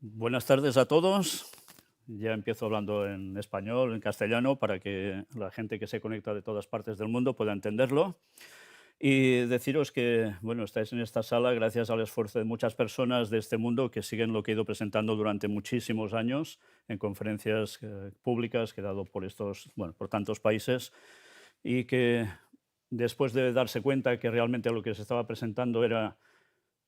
Buenas tardes a todos. Ya empiezo hablando en español, en castellano, para que la gente que se conecta de todas partes del mundo pueda entenderlo. Y deciros que, bueno, estáis en esta sala gracias al esfuerzo de muchas personas de este mundo que siguen lo que he ido presentando durante muchísimos años en conferencias públicas que he dado por por tantos países, y que después de darse cuenta que realmente lo que se estaba presentando era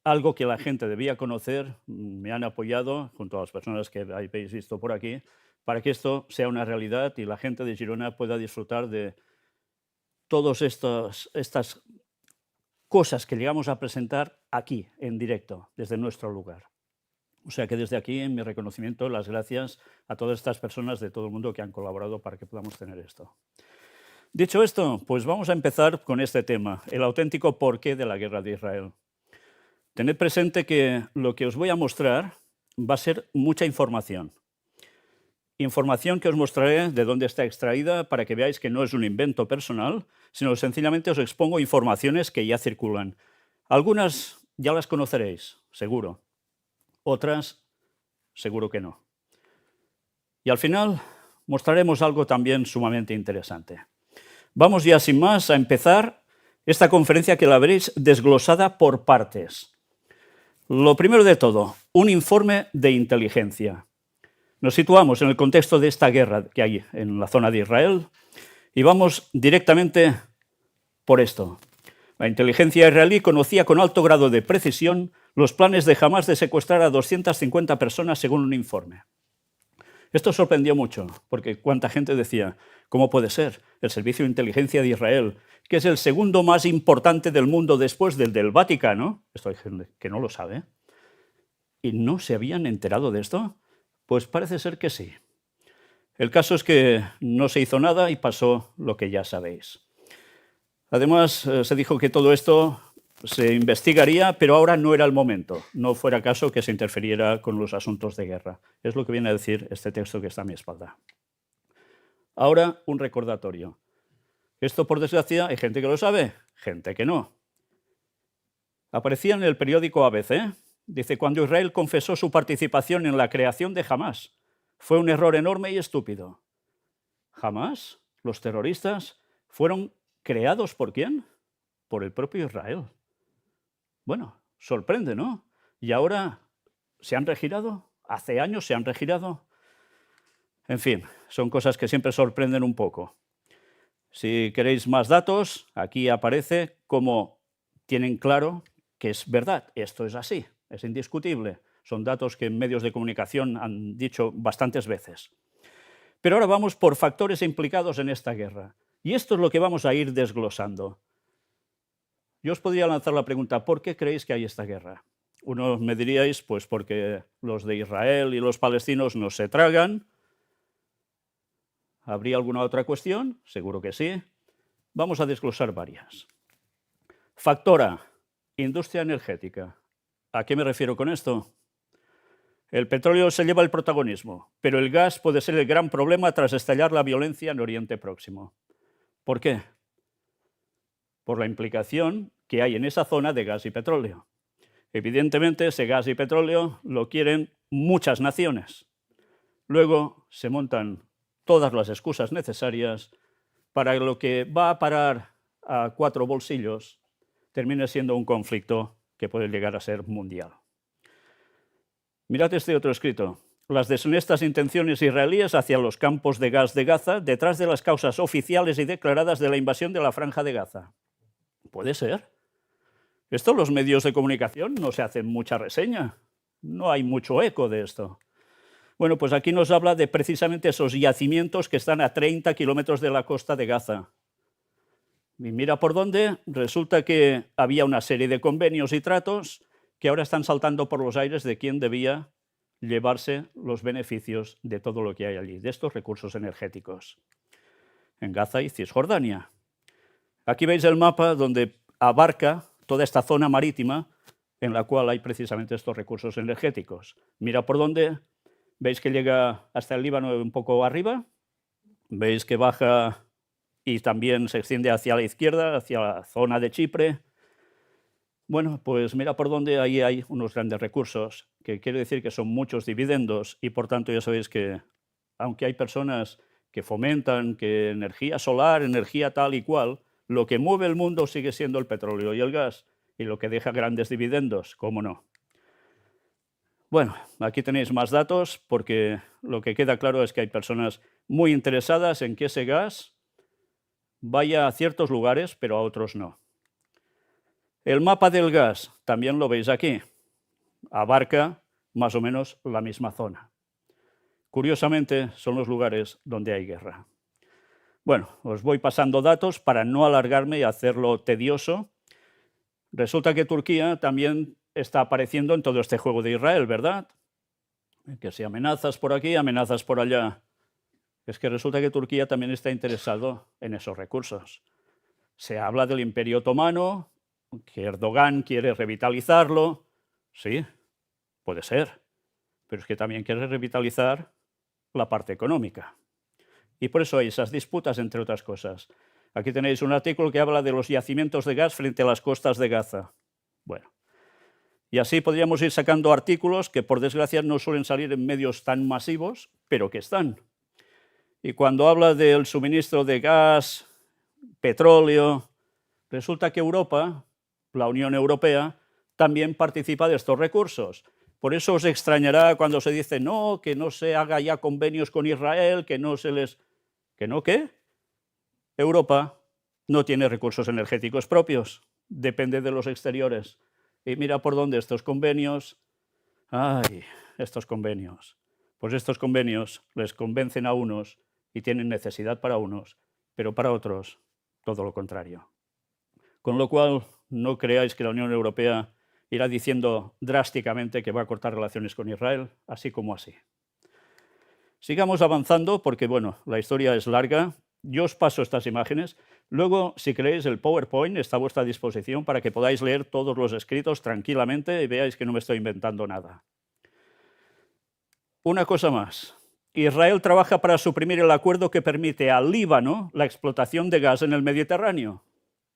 algo que la gente debía conocer, me han apoyado, junto a las personas que habéis visto por aquí, para que esto sea una realidad y la gente de Girona pueda disfrutar de todas estas cosas que llegamos a presentar aquí, en directo, desde nuestro lugar. O sea que desde aquí, en mi reconocimiento, las gracias a todas estas personas de todo el mundo que han colaborado para que podamos tener esto. Dicho esto, pues vamos a empezar con este tema, el auténtico porqué de la guerra de Israel. Tened presente que lo que os voy a mostrar va a ser mucha información. Información que os mostraré de dónde está extraída para que veáis que no es un invento personal, sino sencillamente os expongo informaciones que ya circulan. Algunas ya las conoceréis, seguro. Otras, seguro que no. Y al final mostraremos algo también sumamente interesante. Vamos ya sin más a empezar esta conferencia, que la veréis desglosada por partes. Lo primero de todo, un informe de inteligencia. Nos situamos en el contexto de esta guerra que hay en la zona de Israel y vamos directamente por esto. La inteligencia israelí conocía con alto grado de precisión los planes de Hamás de secuestrar a 250 personas, según un informe. Esto sorprendió mucho, porque cuánta gente decía: ¿cómo puede ser? El Servicio de Inteligencia de Israel, que es el segundo más importante del mundo después del Vaticano, esto hay gente que no lo sabe, ¿y no se habían enterado de esto? Pues parece ser que sí. El caso es que no se hizo nada y pasó lo que ya sabéis. Además, se dijo que todo esto se investigaría, pero ahora no era el momento. No fuera caso que se interfiriera con los asuntos de guerra. Es lo que viene a decir este texto que está a mi espalda. Ahora, un recordatorio. Esto, por desgracia, hay gente que lo sabe, gente que no. Aparecía en el periódico ABC. Dice: cuando Israel confesó su participación en la creación de Hamás, fue un error enorme y estúpido. ¿Hamás? ¿Los terroristas? ¿Fueron creados por quién? Por el propio Israel. Bueno, sorprende, ¿no? Y ahora se han regirado, hace años se han regirado. En fin, son cosas que siempre sorprenden un poco. Si queréis más datos, aquí aparece cómo tienen claro que es verdad, esto es así, es indiscutible. Son datos que en medios de comunicación han dicho bastantes veces. Pero ahora vamos por factores implicados en esta guerra. Y esto es lo que vamos a ir desglosando. Yo os podría lanzar la pregunta: ¿por qué creéis que hay esta guerra? Unos me diríais, pues porque los de Israel y los palestinos no se tragan. ¿Habría alguna otra cuestión? Seguro que sí. Vamos a desglosar varias. Factor A: industria energética. ¿A qué me refiero con esto? El petróleo se lleva el protagonismo, pero el gas puede ser el gran problema tras estallar la violencia en Oriente Próximo. ¿Por qué? Por la implicación que hay en esa zona de gas y petróleo. Evidentemente, ese gas y petróleo lo quieren muchas naciones. Luego se montan todas las excusas necesarias para que lo que va a parar a 4 bolsillos termine siendo un conflicto que puede llegar a ser mundial. Mirad este otro escrito: las deshonestas intenciones israelíes hacia los campos de gas de Gaza detrás de las causas oficiales y declaradas de la invasión de la Franja de Gaza. ¿Puede ser? Esto los medios de comunicación no se hacen mucha reseña, no hay mucho eco de esto. Bueno, pues aquí nos habla de precisamente esos yacimientos que están a 30 kilómetros de la costa de Gaza. Y mira por dónde, resulta que había una serie de convenios y tratos que ahora están saltando por los aires de quién debía llevarse los beneficios de todo lo que hay allí, de estos recursos energéticos, en Gaza y Cisjordania. Aquí veis el mapa donde abarca toda esta zona marítima en la cual hay precisamente estos recursos energéticos. Mira por dónde, veis que llega hasta el Líbano un poco arriba, veis que baja y también se extiende hacia la izquierda, hacia la zona de Chipre. Bueno, pues mira por dónde ahí hay unos grandes recursos, que quiere decir que son muchos dividendos y por tanto ya sabéis que aunque hay personas que fomentan que energía solar, energía tal y cual, lo que mueve el mundo sigue siendo el petróleo y el gas y lo que deja grandes dividendos, ¿cómo no? Bueno, aquí tenéis más datos porque lo que queda claro es que hay personas muy interesadas en que ese gas vaya a ciertos lugares, pero a otros no. El mapa del gas, también lo veis aquí, abarca más o menos la misma zona. Curiosamente, son los lugares donde hay guerra. Bueno, os voy pasando datos para no alargarme y hacerlo tedioso. Resulta que Turquía también está apareciendo en todo este juego de Israel, ¿verdad? Que si amenazas por aquí, amenazas por allá. Es que resulta que Turquía también está interesado en esos recursos. Se habla del Imperio Otomano, que Erdogan quiere revitalizarlo. Sí, puede ser, pero es que también quiere revitalizar la parte económica. Y por eso hay esas disputas, entre otras cosas. Aquí tenéis un artículo que habla de los yacimientos de gas frente a las costas de Gaza. Bueno, y así podríamos ir sacando artículos que por desgracia no suelen salir en medios tan masivos, pero que están. Y cuando habla del suministro de gas, petróleo, resulta que Europa, la Unión Europea, también participa de estos recursos. Por eso os extrañará cuando se dice no, que no se haga ya convenios con Israel, que no se les... ¿Que no qué? Europa no tiene recursos energéticos propios, depende de los exteriores. Y mira por dónde estos convenios... ¡Ay! Estos convenios. Pues estos convenios les convencen a unos y tienen necesidad para unos, pero para otros todo lo contrario. Con lo cual, no creáis que la Unión Europea irá diciendo drásticamente que va a cortar relaciones con Israel, así como así. Sigamos avanzando porque, bueno, la historia es larga. Yo os paso estas imágenes. Luego, si queréis, el PowerPoint está a vuestra disposición para que podáis leer todos los escritos tranquilamente y veáis que no me estoy inventando nada. Una cosa más. Israel trabaja para suprimir el acuerdo que permite al Líbano la explotación de gas en el Mediterráneo.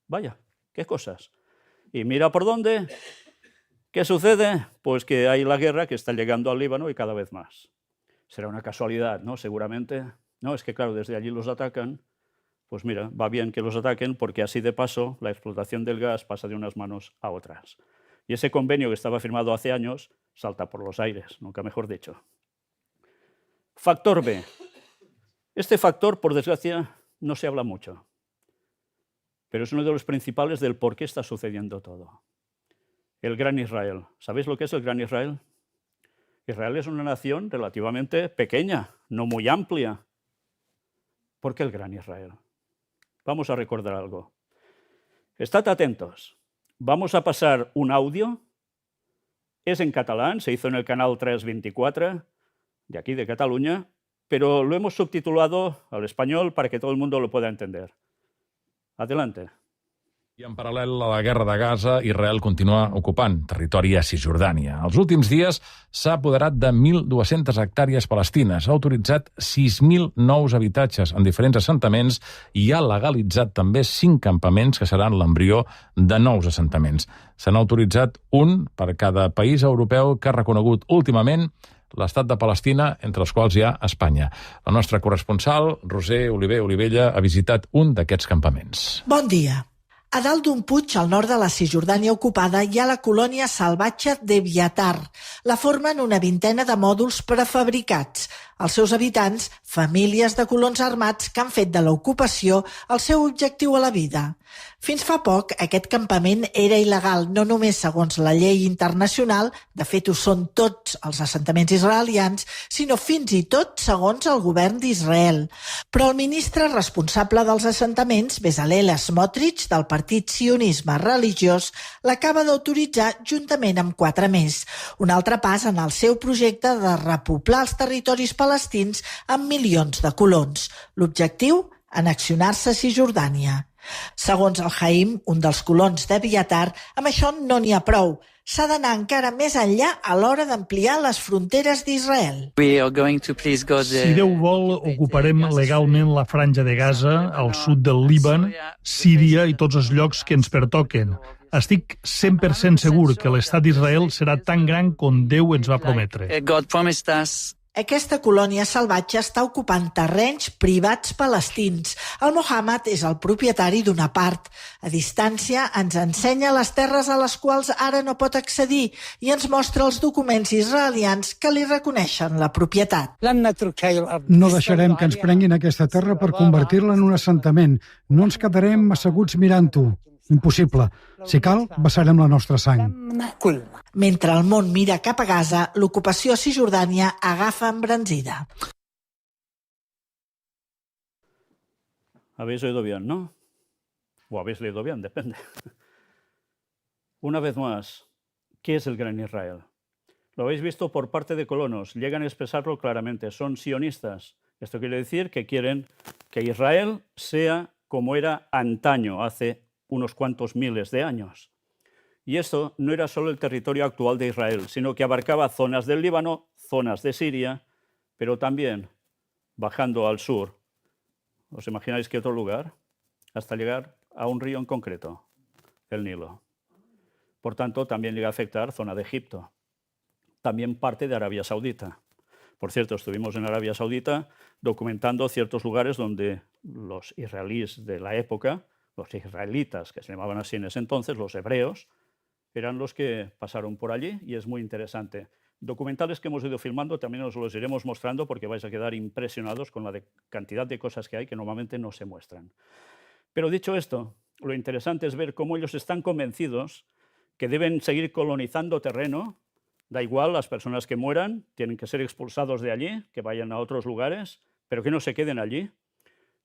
Vaya, qué cosas. Y mira por dónde. ¿Qué sucede? Pues que hay la guerra que está llegando al Líbano y cada vez más. Será una casualidad, ¿no? Seguramente. No, es que claro, desde allí los atacan. Pues mira, va bien que los ataquen porque así de paso la explotación del gas pasa de unas manos a otras. Y ese convenio que estaba firmado hace años salta por los aires, nunca mejor dicho. Factor B. Este factor, por desgracia, no se habla mucho, pero es uno de los principales del por qué está sucediendo todo. El Gran Israel. ¿Sabéis lo que es el Gran Israel? Israel es una nación relativamente pequeña, no muy amplia. ¿Por qué el Gran Israel? Vamos a recordar algo. Estad atentos. Vamos a pasar un audio. Es en catalán, se hizo en el canal 324, de aquí de Cataluña, pero lo hemos subtitulado al español para que todo el mundo lo pueda entender. Adelante. I en paral·lel a la guerra de Gaza, Israel continua ocupant territori a Cisjordània. Els últims dies s'ha apoderat de 1.200 hectàrees palestines, ha autoritzat 6.000 nous habitatges en diferents assentaments i ha legalitzat també 5 campaments que seran l'embrió de nous assentaments. Se n'ha autoritzat un per cada país europeu que ha reconegut últimament l'estat de Palestina, entre els quals hi ha Espanya. La nostra corresponsal, Roser Oliver Olivella, ha visitat un d'aquests campaments. Bon dia. A dalt d'un puig, al nord de la Cisjordània ocupada, hi ha la colònia salvatge d'Eviatar. La formen una vintena de mòduls prefabricats. Els seus habitants, famílies de colons armats que han fet de l'ocupació el seu objectiu a la vida. Fins fa poc, aquest campament era il·legal, no només segons la llei internacional, de fet ho són tots els assentaments israelians, sinó fins i tot segons el govern d'Israel. Però el ministre responsable dels assentaments, Bezalel Smotrich, del partit sionisme religiós, l'acaba d'autoritzar juntament amb 4 més. Un altre pas en el seu projecte de repoblar els territoris palestins amb milions de colons. L'objectiu? Annexionar-se a Cisjordània. Segons el Haim, un dels colons d'Eviatar, amb això no n'hi ha prou. S'ha d'anar encara més enllà a l'hora d'ampliar les fronteres d'Israel. Si Déu vol, ocuparem legalment la franja de Gaza, al sud del Líban, Síria i tots els llocs que ens pertoquen. Estic 100% segur que l'estat d'Israel serà tan gran com Déu ens va prometre. Aquesta colònia salvatge està ocupant terrenys privats palestins. El Mohammed és el propietari d'una part. A distància ens ensenya les terres a les quals ara no pot accedir i ens mostra els documents israelians que li reconeixen la propietat. No deixarem que ens prenguin aquesta terra per convertir-la en un assentament. No ens quedarem asseguts mirant-ho. Impossible. Si cal, vessarem la nostra sang. Mentre el món mira cap a Gaza, l'ocupació a Cisjordània agafa embranzida. Habéis oído bien, ¿no? O habéis leído bien, depende. Una vez más, ¿qué es el Gran Israel? Lo habéis visto por parte de colonos, llegan a expresarlo claramente, son sionistas. Esto quiere decir que quieren que Israel sea como era antaño, hace unos cuantos miles de años. Y esto no era solo el territorio actual de Israel, sino que abarcaba zonas del Líbano, zonas de Siria, pero también bajando al sur. ¿Os imagináis qué otro lugar? Hasta llegar a un río en concreto, el Nilo. Por tanto, también llega a afectar zona de Egipto. También parte de Arabia Saudita. Por cierto, estuvimos en Arabia Saudita documentando ciertos lugares donde los israelíes de la época, los israelitas, que se llamaban así en ese entonces, los hebreos, eran los que pasaron por allí y es muy interesante. Documentales que hemos ido filmando también os los iremos mostrando porque vais a quedar impresionados con la cantidad de cosas que hay que normalmente no se muestran. Pero dicho esto, lo interesante es ver cómo ellos están convencidos que deben seguir colonizando terreno. Da igual, las personas que mueran tienen que ser expulsados de allí, que vayan a otros lugares, pero que no se queden allí.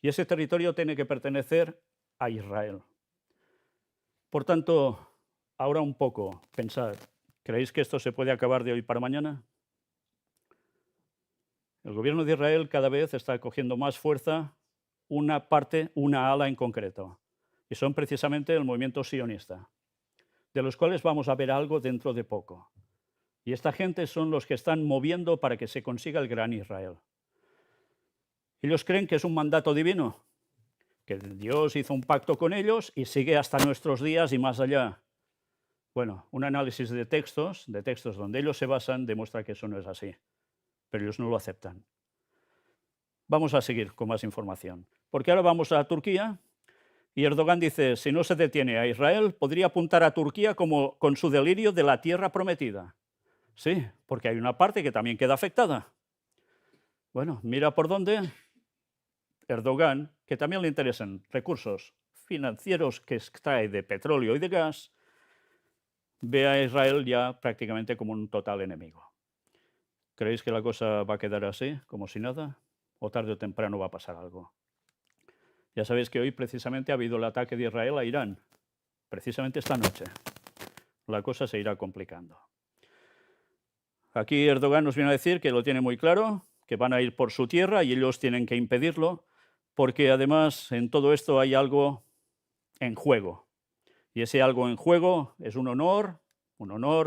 Y ese territorio tiene que pertenecer a Israel. Por tanto, ahora un poco, pensad, ¿creéis que esto se puede acabar de hoy para mañana? El gobierno de Israel cada vez está cogiendo más fuerza una parte, una ala en concreto, y son precisamente el movimiento sionista, de los cuales vamos a ver algo dentro de poco. Y esta gente son los que están moviendo para que se consiga el Gran Israel. Ellos creen que es un mandato divino, que Dios hizo un pacto con ellos y sigue hasta nuestros días y más allá. Bueno, un análisis de textos donde ellos se basan demuestra que eso no es así, pero ellos no lo aceptan. Vamos a seguir con más información, porque ahora vamos a Turquía y Erdogan dice, si no se detiene a Israel, podría apuntar a Turquía como con su delirio de la tierra prometida. Sí, porque hay una parte que también queda afectada. Bueno, mira por dónde Erdogan, que también le interesan recursos financieros que extrae de petróleo y de gas, ve a Israel ya prácticamente como un total enemigo. ¿Creéis que la cosa va a quedar así, como si nada? ¿O tarde o temprano va a pasar algo? Ya sabéis que hoy precisamente ha habido el ataque de Israel a Irán, precisamente esta noche. La cosa se irá complicando. Aquí Erdogan nos viene a decir que lo tiene muy claro, que van a ir por su tierra y ellos tienen que impedirlo, porque además en todo esto hay algo en juego. Y ese algo en juego es un honor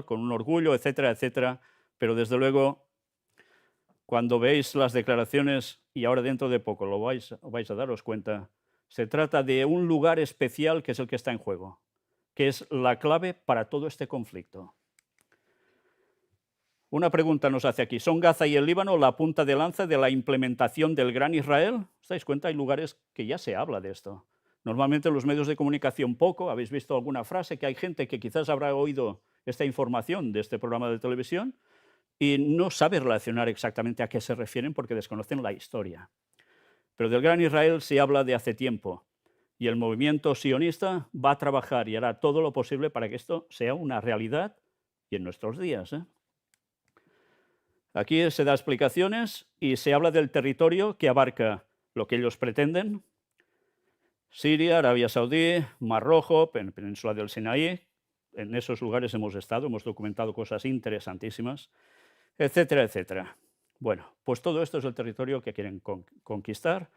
con un orgullo, etcétera, etcétera. Pero desde luego, cuando veis las declaraciones, y ahora dentro de poco vais a daros cuenta, se trata de un lugar especial que es el que está en juego, que es la clave para todo este conflicto. Una pregunta nos hace aquí. ¿Son Gaza y el Líbano la punta de lanza de la implementación del Gran Israel? ¿Os dais cuenta? Hay lugares que ya se habla de esto. Normalmente los medios de comunicación poco. ¿Habéis visto alguna frase? Que hay gente que quizás habrá oído esta información de este programa de televisión y no sabe relacionar exactamente a qué se refieren porque desconocen la historia. Pero del Gran Israel se habla de hace tiempo y el movimiento sionista va a trabajar y hará todo lo posible para que esto sea una realidad y en nuestros días, Aquí se da explicaciones y se habla del territorio que abarca lo que ellos pretenden: Siria, Arabia Saudí, Mar Rojo, Península del Sinaí. En esos lugares hemos estado, hemos documentado cosas interesantísimas, etcétera, etcétera. Bueno, pues todo esto es el territorio que quieren conquistar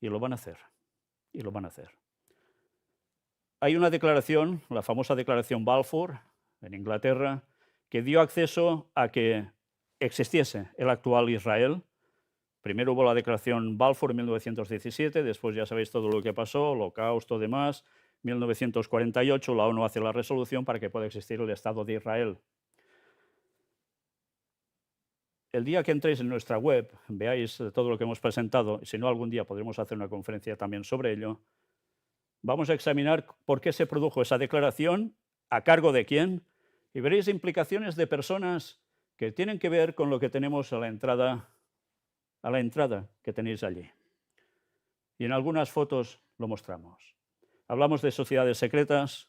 y lo van a hacer. Y lo van a hacer. Hay una declaración, la famosa declaración Balfour, en Inglaterra, que dio acceso a que existiese el actual Israel. Primero hubo la declaración Balfour en 1917, después ya sabéis todo lo que pasó, holocausto, demás, 1948 la ONU hace la resolución para que pueda existir el Estado de Israel. El día que entréis en nuestra web, veáis todo lo que hemos presentado, y si no, algún día podremos hacer una conferencia también sobre ello, vamos a examinar por qué se produjo esa declaración, a cargo de quién, y veréis implicaciones de personas que tienen que ver con lo que tenemos a la entrada que tenéis allí. Y en algunas fotos lo mostramos. Hablamos de sociedades secretas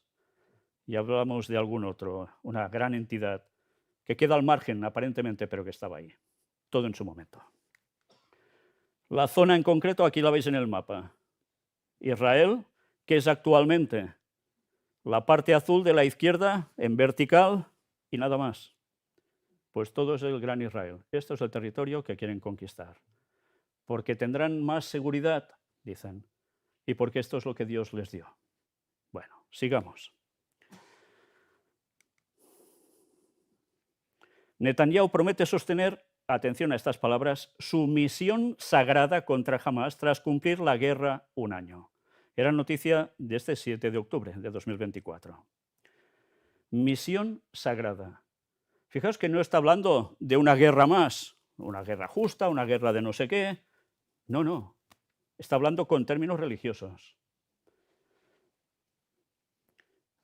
y hablamos de algún otro, una gran entidad que queda al margen aparentemente, pero que estaba ahí, todo en su momento. La zona en concreto, aquí la veis en el mapa. Israel, que es actualmente la parte azul de la izquierda en vertical y nada más. Pues todo es el Gran Israel. Esto es el territorio que quieren conquistar. Porque tendrán más seguridad, dicen, y porque esto es lo que Dios les dio. Bueno, sigamos. Netanyahu promete sostener, atención a estas palabras, su misión sagrada contra Hamás tras cumplir la guerra un año. Era noticia de este 7 de octubre de 2024. Misión sagrada. Fijaos que no está hablando de una guerra más, una guerra justa, una guerra de no sé qué. No, no. Está hablando con términos religiosos.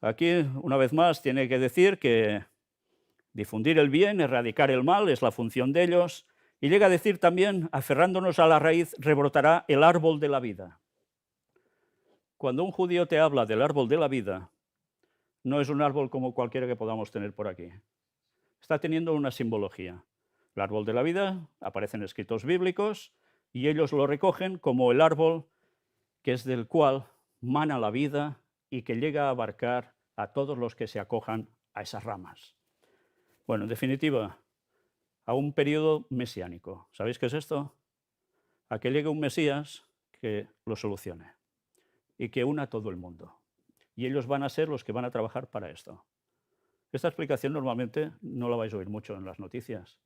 Aquí, una vez más, tiene que decir que difundir el bien, erradicar el mal, es la función de ellos. Y llega a decir también, aferrándonos a la raíz, rebrotará el árbol de la vida. Cuando un judío te habla del árbol de la vida, no es un árbol como cualquiera que podamos tener por aquí. Está teniendo una simbología. El árbol de la vida aparece en escritos bíblicos y ellos lo recogen como el árbol que es del cual mana la vida y que llega a abarcar a todos los que se acojan a esas ramas. Bueno, en definitiva, a un periodo mesiánico. ¿Sabéis qué es esto? A que llegue un Mesías que lo solucione y que una a todo el mundo. Y ellos van a ser los que van a trabajar para esto. Esta explicación normalmente no la vais a oír mucho en las noticias,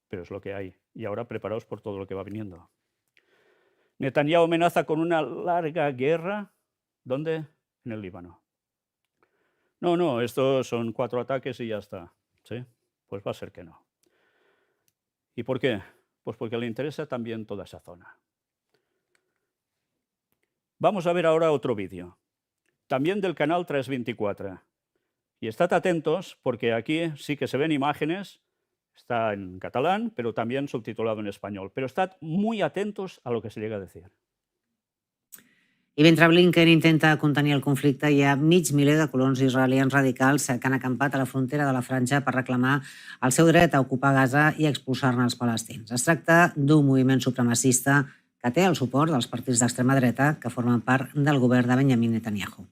pero es lo que hay. Y ahora preparaos por todo lo que va viniendo. Netanyahu amenaza con una larga guerra. ¿Dónde? En el Líbano. No, estos son 4 ataques y ya está. ¿Sí? Pues va a ser que no. ¿Y por qué? Pues porque le interesa también toda esa zona. Vamos a ver ahora otro vídeo, también del canal 324. Y estad atentos porque aquí sí que se ven imágenes, está en catalán, pero también subtitulado en español. Pero estad muy atentos a lo que se llega a decir. I mentre Blinken intenta contenir el conflicte, hi ha mig miler de colons israelians radicals que han acampat a la frontera de la Franja per reclamar el seu dret a ocupar Gaza i expulsar-ne els palestins. Es tracta d'un moviment supremacista que té el suport dels partits d'extrema dreta que formen part del govern de Benjamin Netanyahu.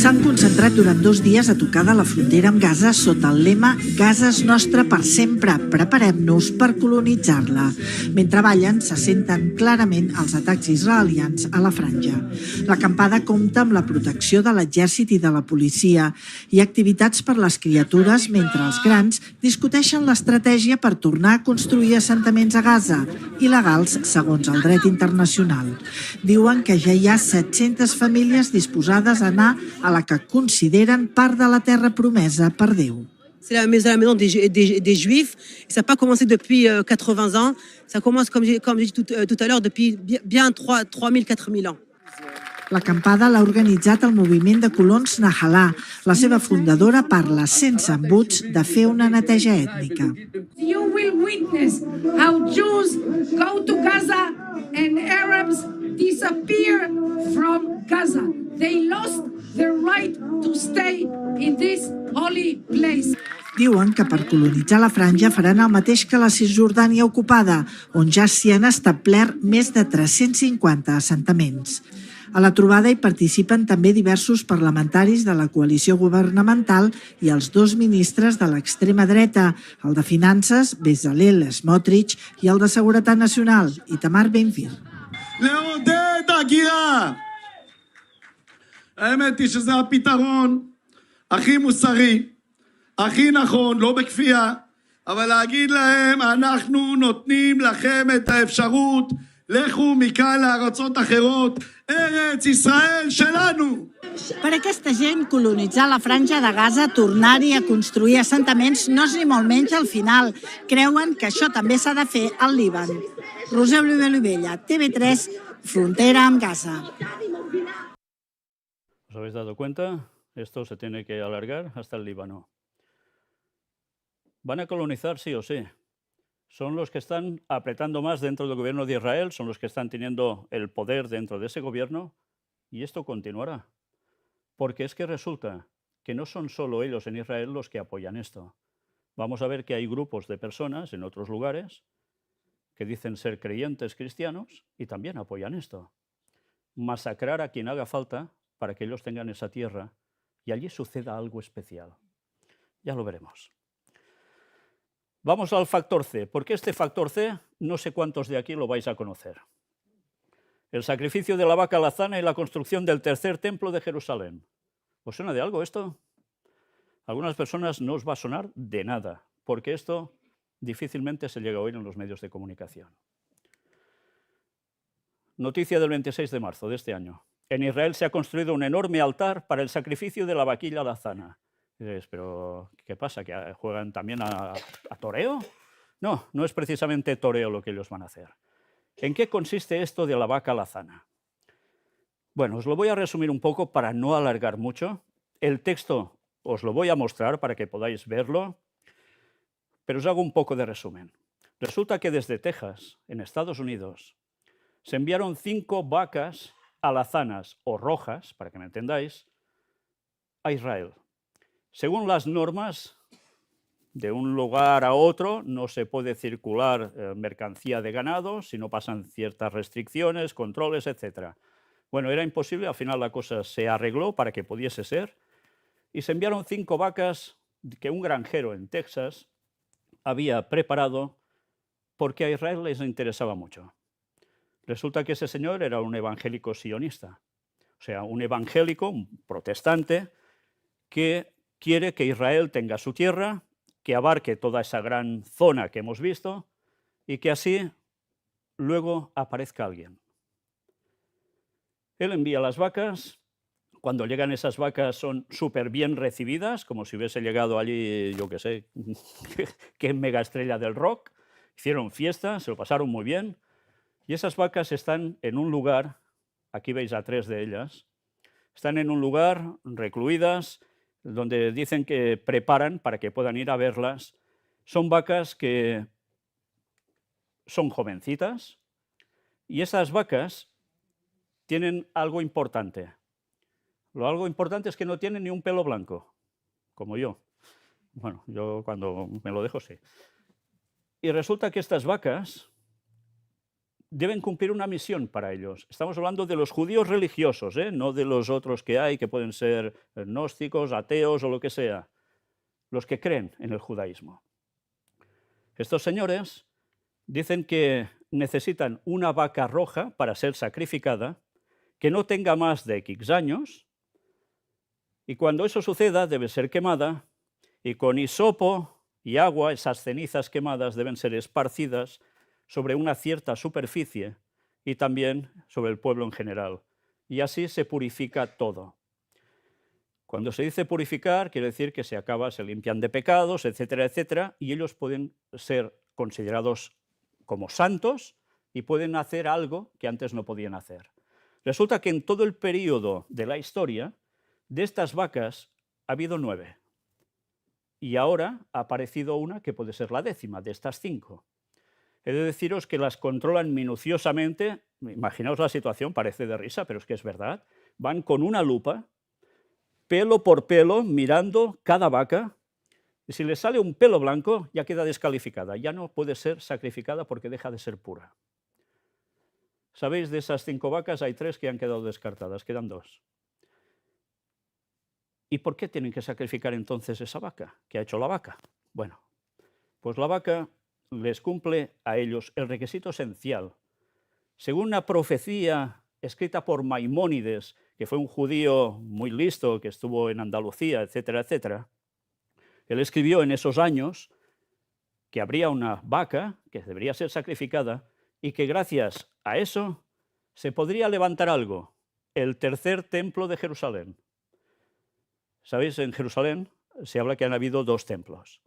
S'han concentrat durant 2 dies a tocar de la frontera amb Gaza sota el lema «Gaza és nostra per sempre, preparem-nos per colonitzar-la». Mentre ballen, se senten clarament els atacs israelians a la franja. L'acampada compta amb la protecció de l'exèrcit i de la policia i activitats per les criatures mentre els grans discuteixen l'estratègia per tornar a construir assentaments a Gaza, il·legals segons el dret internacional. Diuen que ja hi ha 700 famílies disposades a anar a la que consideren part de la terra promesa per Déu. C'est la maison des Juifs. Et ça n'a pas commencé depuis 80 ans. Ça commence, comme j'ai dit tout à l'heure, depuis bien 3 000, 4 000 ans. L'acampada l'ha organitzat el moviment de colons Nahalà. La seva fundadora parla sense embuts de fer una neteja ètnica. You will witness how Jews go to Gaza and Arabs disappear from Gaza. They lost their right to stay in this holy place. Diuen que per colonitzar la franja faran el mateix que la Cisjordània ocupada, on ja s'hi han establert més de 350 assentaments. A la trobada hi participen també diversos parlamentaris de la coalició governamental i els 2 ministres de l'extrema dreta, el de Finances, Bezalel Smotrich, i el de Seguretat Nacional, Itamar Ben-Gvir. לעודד הגירה. האמת היא שזה הפתרון הכי מוסרי, הכי נכון, לא בכפייה, אבל להגיד להם, אנחנו נותנים לכם את האפשרות לכו מכאן לארצות אחרות, ארץ ישראל שלנו. Per aquesta gent, colonitzar la franja de Gaza, tornar-hi a construir assentaments, no és ni molt menys al final. Creuen que això també s'ha de fer al Líban. Roser Olivella, TV3, frontera amb Gaza. ¿Os habéis dado cuenta? Esto se tiene que alargar hasta el Líbano. Van a colonizar sí o sí. Son los que están apretando más dentro del gobierno de Israel, son los que están teniendo el poder dentro de ese gobierno, y esto continuará. Porque es que resulta que no son solo ellos en Israel los que apoyan esto. Vamos a ver que hay grupos de personas en otros lugares que dicen ser creyentes cristianos y también apoyan esto. Masacrar a quien haga falta para que ellos tengan esa tierra y allí suceda algo especial. Ya lo veremos. Vamos al factor C, porque este factor C no sé cuántos de aquí lo vais a conocer. El sacrificio de la vaca alazana y la construcción del tercer templo de Jerusalén. ¿Os suena de algo esto? A algunas personas no os va a sonar de nada, porque esto difícilmente se llega a oír en los medios de comunicación. Noticia del 26 de marzo de este año. En Israel se ha construido un enorme altar para el sacrificio de la vaquilla alazana. Y dices, ¿pero qué pasa? ¿Que juegan también a toreo? No, no es precisamente toreo lo que ellos van a hacer. ¿En qué consiste esto de la vaca alazana? Bueno, os lo voy a resumir un poco para no alargar mucho. El texto os lo voy a mostrar para que podáis verlo, pero os hago un poco de resumen. Resulta que desde Texas, en Estados Unidos, se enviaron 5 vacas alazanas o rojas, para que me entendáis, a Israel. Según las normas, de un lugar a otro no se puede circular mercancía de ganado si no pasan ciertas restricciones, controles, etc. Bueno, era imposible, al final la cosa se arregló para que pudiese ser, y se enviaron 5 vacas que un granjero en Texas había preparado porque a Israel les interesaba mucho. Resulta que ese señor era un evangélico sionista, o sea, un evangélico, un protestante, que quiere que Israel tenga su tierra, que abarque toda esa gran zona que hemos visto y que así luego aparezca alguien. Él envía las vacas. Cuando llegan esas vacas son súper bien recibidas, como si hubiese llegado allí, yo qué sé, qué mega estrella del rock. Hicieron fiesta, se lo pasaron muy bien. Y esas vacas están en un lugar, aquí veis a 3 de ellas, están en un lugar recluidas, donde dicen que preparan para que puedan ir a verlas. Son vacas que son jovencitas y esas vacas tienen algo importante. Lo algo importante es que no tienen ni un pelo blanco, como yo. Bueno, yo cuando me lo dejo sí. Y resulta que estas vacas deben cumplir una misión para ellos. Estamos hablando de los judíos religiosos, no de los otros que hay, que pueden ser gnósticos, ateos o lo que sea. Los que creen en el judaísmo. Estos señores dicen que necesitan una vaca roja para ser sacrificada, que no tenga más de X años, y cuando eso suceda debe ser quemada, y con hisopo y agua esas cenizas quemadas deben ser esparcidas sobre una cierta superficie y también sobre el pueblo en general. Y así se purifica todo. Cuando se dice purificar, quiere decir que se limpian de pecados, etcétera, etcétera, y ellos pueden ser considerados como santos y pueden hacer algo que antes no podían hacer. Resulta que en todo el periodo de la historia, de estas vacas ha habido 9. Y ahora ha aparecido una que puede ser la 10ª de estas 5. He de deciros que las controlan minuciosamente. Imaginaos la situación, parece de risa, pero es que es verdad. Van con una lupa, pelo por pelo, mirando cada vaca, y si le sale un pelo blanco, ya queda descalificada. Ya no puede ser sacrificada porque deja de ser pura. ¿Sabéis? De esas 5 vacas hay 3 que han quedado descartadas, quedan 2. ¿Y por qué tienen que sacrificar entonces esa vaca? ¿Qué ha hecho la vaca? Bueno, pues la vaca les cumple a ellos el requisito esencial. Según una profecía escrita por Maimónides, que fue un judío muy listo, que estuvo en Andalucía, etcétera, etcétera, él escribió en esos años que habría una vaca que debería ser sacrificada, y que gracias a eso se podría levantar algo, el tercer templo de Jerusalén. ¿Sabéis? En Jerusalén se habla que han habido 2 templos.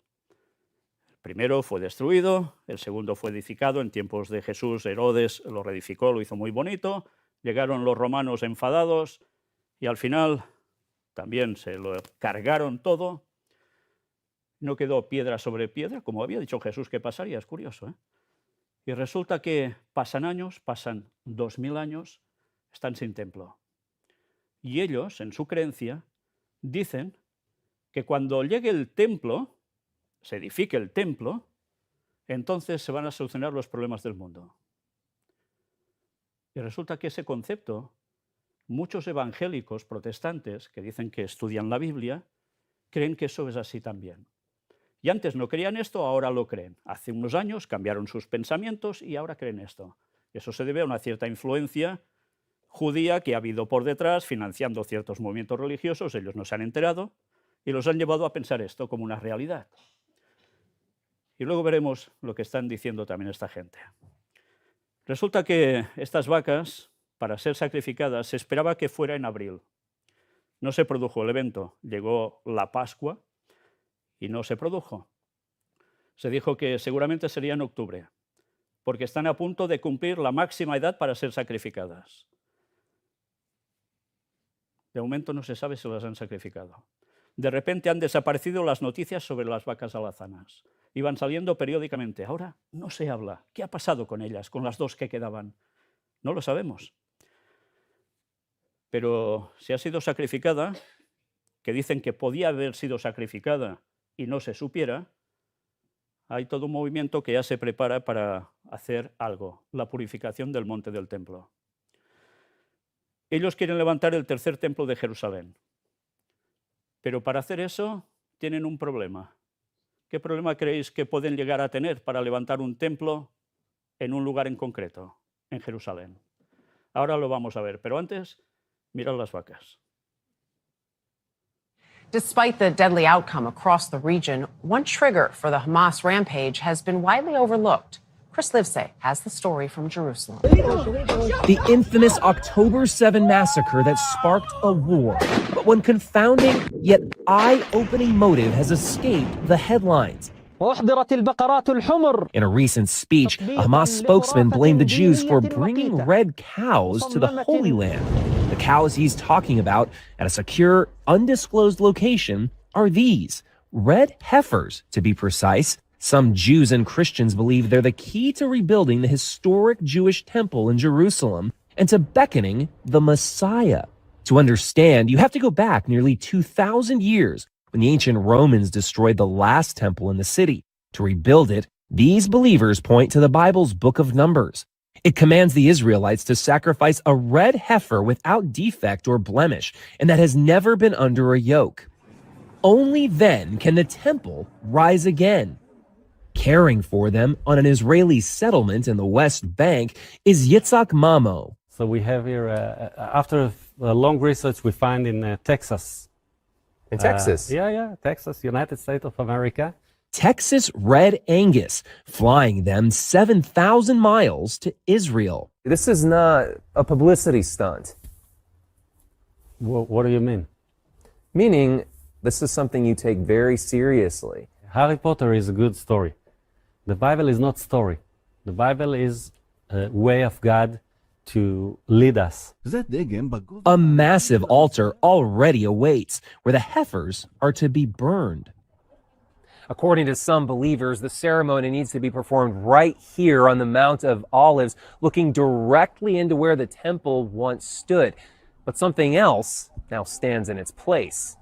El primero fue destruido, el segundo fue edificado en tiempos de Jesús. Herodes lo reedificó, lo hizo muy bonito. Llegaron los romanos enfadados y al final también se lo cargaron todo. No quedó piedra sobre piedra, como había dicho Jesús que pasaría, es curioso, ¿eh? Y resulta que pasan años, pasan 2000 años, están sin templo. Y ellos, en su creencia, dicen que cuando llegue el templo, se edifique el templo, entonces se van a solucionar los problemas del mundo. Y resulta que ese concepto, muchos evangélicos protestantes que dicen que estudian la Biblia, creen que eso es así también. Y antes no creían esto, ahora lo creen. Hace unos años cambiaron sus pensamientos y ahora creen esto. Eso se debe a una cierta influencia judía que ha habido por detrás, financiando ciertos movimientos religiosos. Ellos no se han enterado y los han llevado a pensar esto como una realidad. Y luego veremos lo que están diciendo también esta gente. Resulta que estas vacas, para ser sacrificadas, se esperaba que fuera en abril. No se produjo el evento. Llegó la Pascua y no se produjo. Se dijo que seguramente sería en octubre, porque están a punto de cumplir la máxima edad para ser sacrificadas. De momento no se sabe si las han sacrificado. De repente han desaparecido las noticias sobre las vacas alazanas. Iban saliendo periódicamente. Ahora no se habla. ¿Qué ha pasado con ellas, con las 2 que quedaban? No lo sabemos. Pero si ha sido sacrificada, que dicen que podía haber sido sacrificada y no se supiera, hay todo un movimiento que ya se prepara para hacer algo, la purificación del monte del templo. Ellos quieren levantar el tercer templo de Jerusalén, pero para hacer eso tienen un problema. ¿Qué problema creéis que pueden llegar a tener para levantar un templo en un lugar en concreto, en Jerusalén? Ahora lo vamos a ver, pero antes, mirad las vacas. Despite the deadly outcome across the region, one trigger for the Hamas rampage has been widely overlooked. Chris Livesay has the story from Jerusalem. The infamous October 7 massacre that sparked a war. But one confounding yet eye-opening motive has escaped the headlines. In a recent speech, a Hamas spokesman blamed the Jews for bringing red cows to the Holy Land. The cows he's talking about at a secure, undisclosed location are these, red heifers, to be precise. Some Jews and Christians believe they're the key to rebuilding the historic Jewish temple in Jerusalem and to beckoning the Messiah. To understand, you have to go back nearly 2,000 years when the ancient Romans destroyed the last temple in the city. To rebuild it, these believers point to the Bible's book of Numbers. It commands the Israelites to sacrifice a red heifer without defect or blemish, and that has never been under a yoke. Only then can the temple rise again. Caring for them on an Israeli settlement in the West Bank is Yitzhak Mamo. So we have here, after a long research, we find in Texas. In Texas? Texas, United States of America. Texas Red Angus, flying them 7,000 miles to Israel. This is not a publicity stunt. What do you mean? Meaning, this is something you take very seriously. Harry Potter is a good story. The Bible is not story. The Bible is a way of God to lead us. A massive altar already awaits, where the heifers are to be burned. According to some believers, the ceremony needs to be performed right here on the Mount of Olives, looking directly into where the temple once stood. But something else now stands in its place.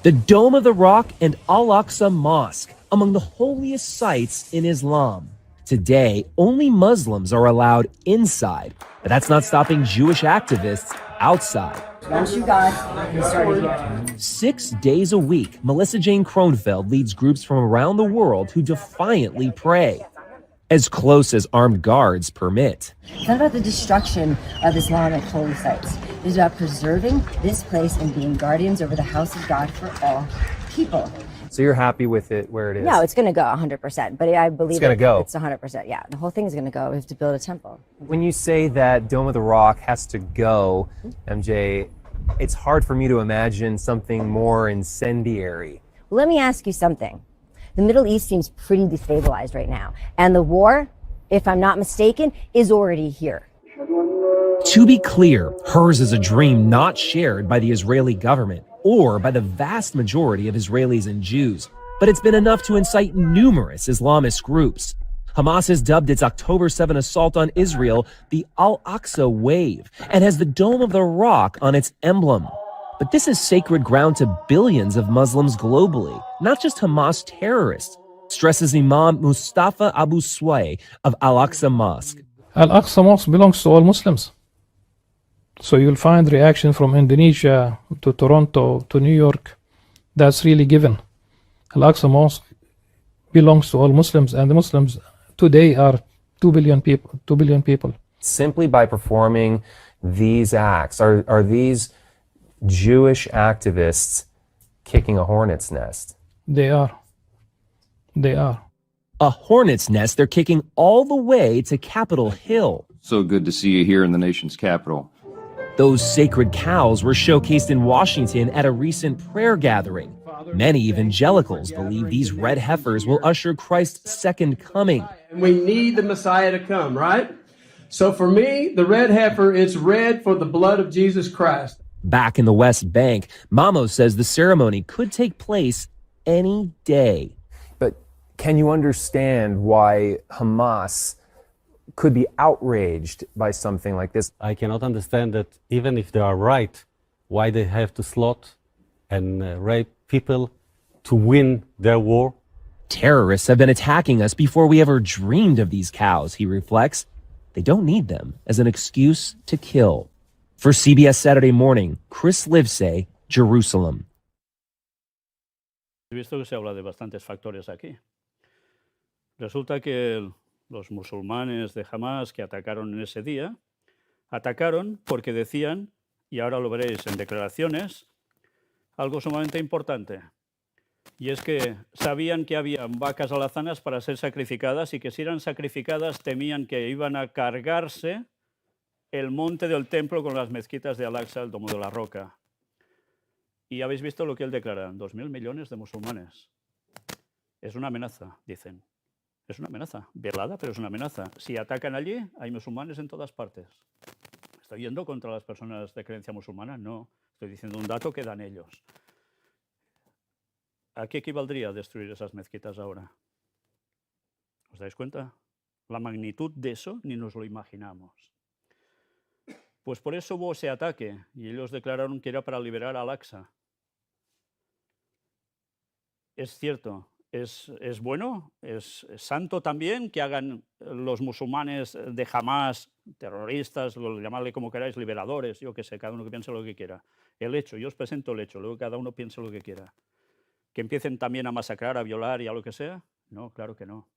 The Dome of the Rock and Al-Aqsa Mosque, among the holiest sites in Islam. Today, only Muslims are allowed inside, but that's not stopping Jewish activists outside. Once you got, you started here. 6 days a week, Melissa Jane Kronfeld leads groups from around the world who defiantly pray, as close as armed guards permit. It's not about the destruction of Islamic holy sites. It's about preserving this place and being guardians over the house of God for all people. So So you're happy with it where it is? No, it's going to go 100%, but I believe It's gonna go. It's 100%. Yeah, the whole thing is going to go. We have to build a temple. When you say that Dome of the Rock has to go, MJ, it's hard for me to imagine something more incendiary. Well, let me ask you something. The Middle East seems pretty destabilized right now, and the war, if I'm not mistaken, is already here. To be clear, hers is a dream not shared by the Israeli government or by the vast majority of Israelis and Jews, but it's been enough to incite numerous Islamist groups. Hamas has dubbed its October 7 assault on Israel the Al-Aqsa Wave and has the Dome of the Rock on its emblem. But this is sacred ground to billions of Muslims globally, not just Hamas terrorists, stresses Imam Mustafa Abu Sway of Al-Aqsa Mosque. Al-Aqsa Mosque belongs to all Muslims. So you'll find reaction from Indonesia to Toronto to New York. That's really given. Al-Aqsa Mosque belongs to all Muslims, and the Muslims today are 2 billion people. Simply by performing these acts, are these Jewish activists kicking a hornet's nest? They are. A hornet's nest they're kicking all the way to Capitol Hill. So good to see you here in the nation's capital. Those sacred cows were showcased in Washington at a recent prayer gathering. Many evangelicals believe these red heifers will usher Christ's second coming. And we need the Messiah to come, right? So for me, the red heifer, it's red for the blood of Jesus Christ. Back in the West Bank, Mamo says the ceremony could take place any day. But can you understand why Hamas could be outraged by something like this? I cannot understand that even if they are right, why they have to slaughter and rape people to win their war. Terrorists have been attacking us before we ever dreamed of these cows, he reflects. They don't need them as an excuse to kill. For CBS Saturday Morning, Chris Livesay, Jerusalem. He visto que se habla de bastantes factores aquí. Resulta que los musulmanes de Hamas que atacaron en ese día, atacaron porque decían, y ahora lo veréis en declaraciones, algo sumamente importante. Y es que sabían que había vacas alazanas para ser sacrificadas y que si eran sacrificadas temían que iban a cargarse el monte del templo con las mezquitas de Al-Aqsa, el Domo de la Roca. Y habéis visto lo que él declara, 2.000 millones de musulmanes. Es una amenaza, dicen. Es una amenaza, velada, pero es una amenaza. Si atacan allí, hay musulmanes en todas partes. ¿Estoy yendo contra las personas de creencia musulmana? No, estoy diciendo un dato que dan ellos. ¿A qué equivaldría destruir esas mezquitas ahora? ¿Os dais cuenta? La magnitud de eso ni nos lo imaginamos. Pues por eso hubo ese ataque y ellos declararon que era para liberar a Al-Aqsa. Es cierto. Es bueno, es santo también que hagan los musulmanes de Hamas, terroristas, llamadle como queráis, liberadores, yo qué sé, cada uno que piense lo que quiera. El hecho, yo os presento el hecho, luego cada uno piense lo que quiera. ¿Que empiecen también a masacrar, a violar y a lo que sea? No, claro que no.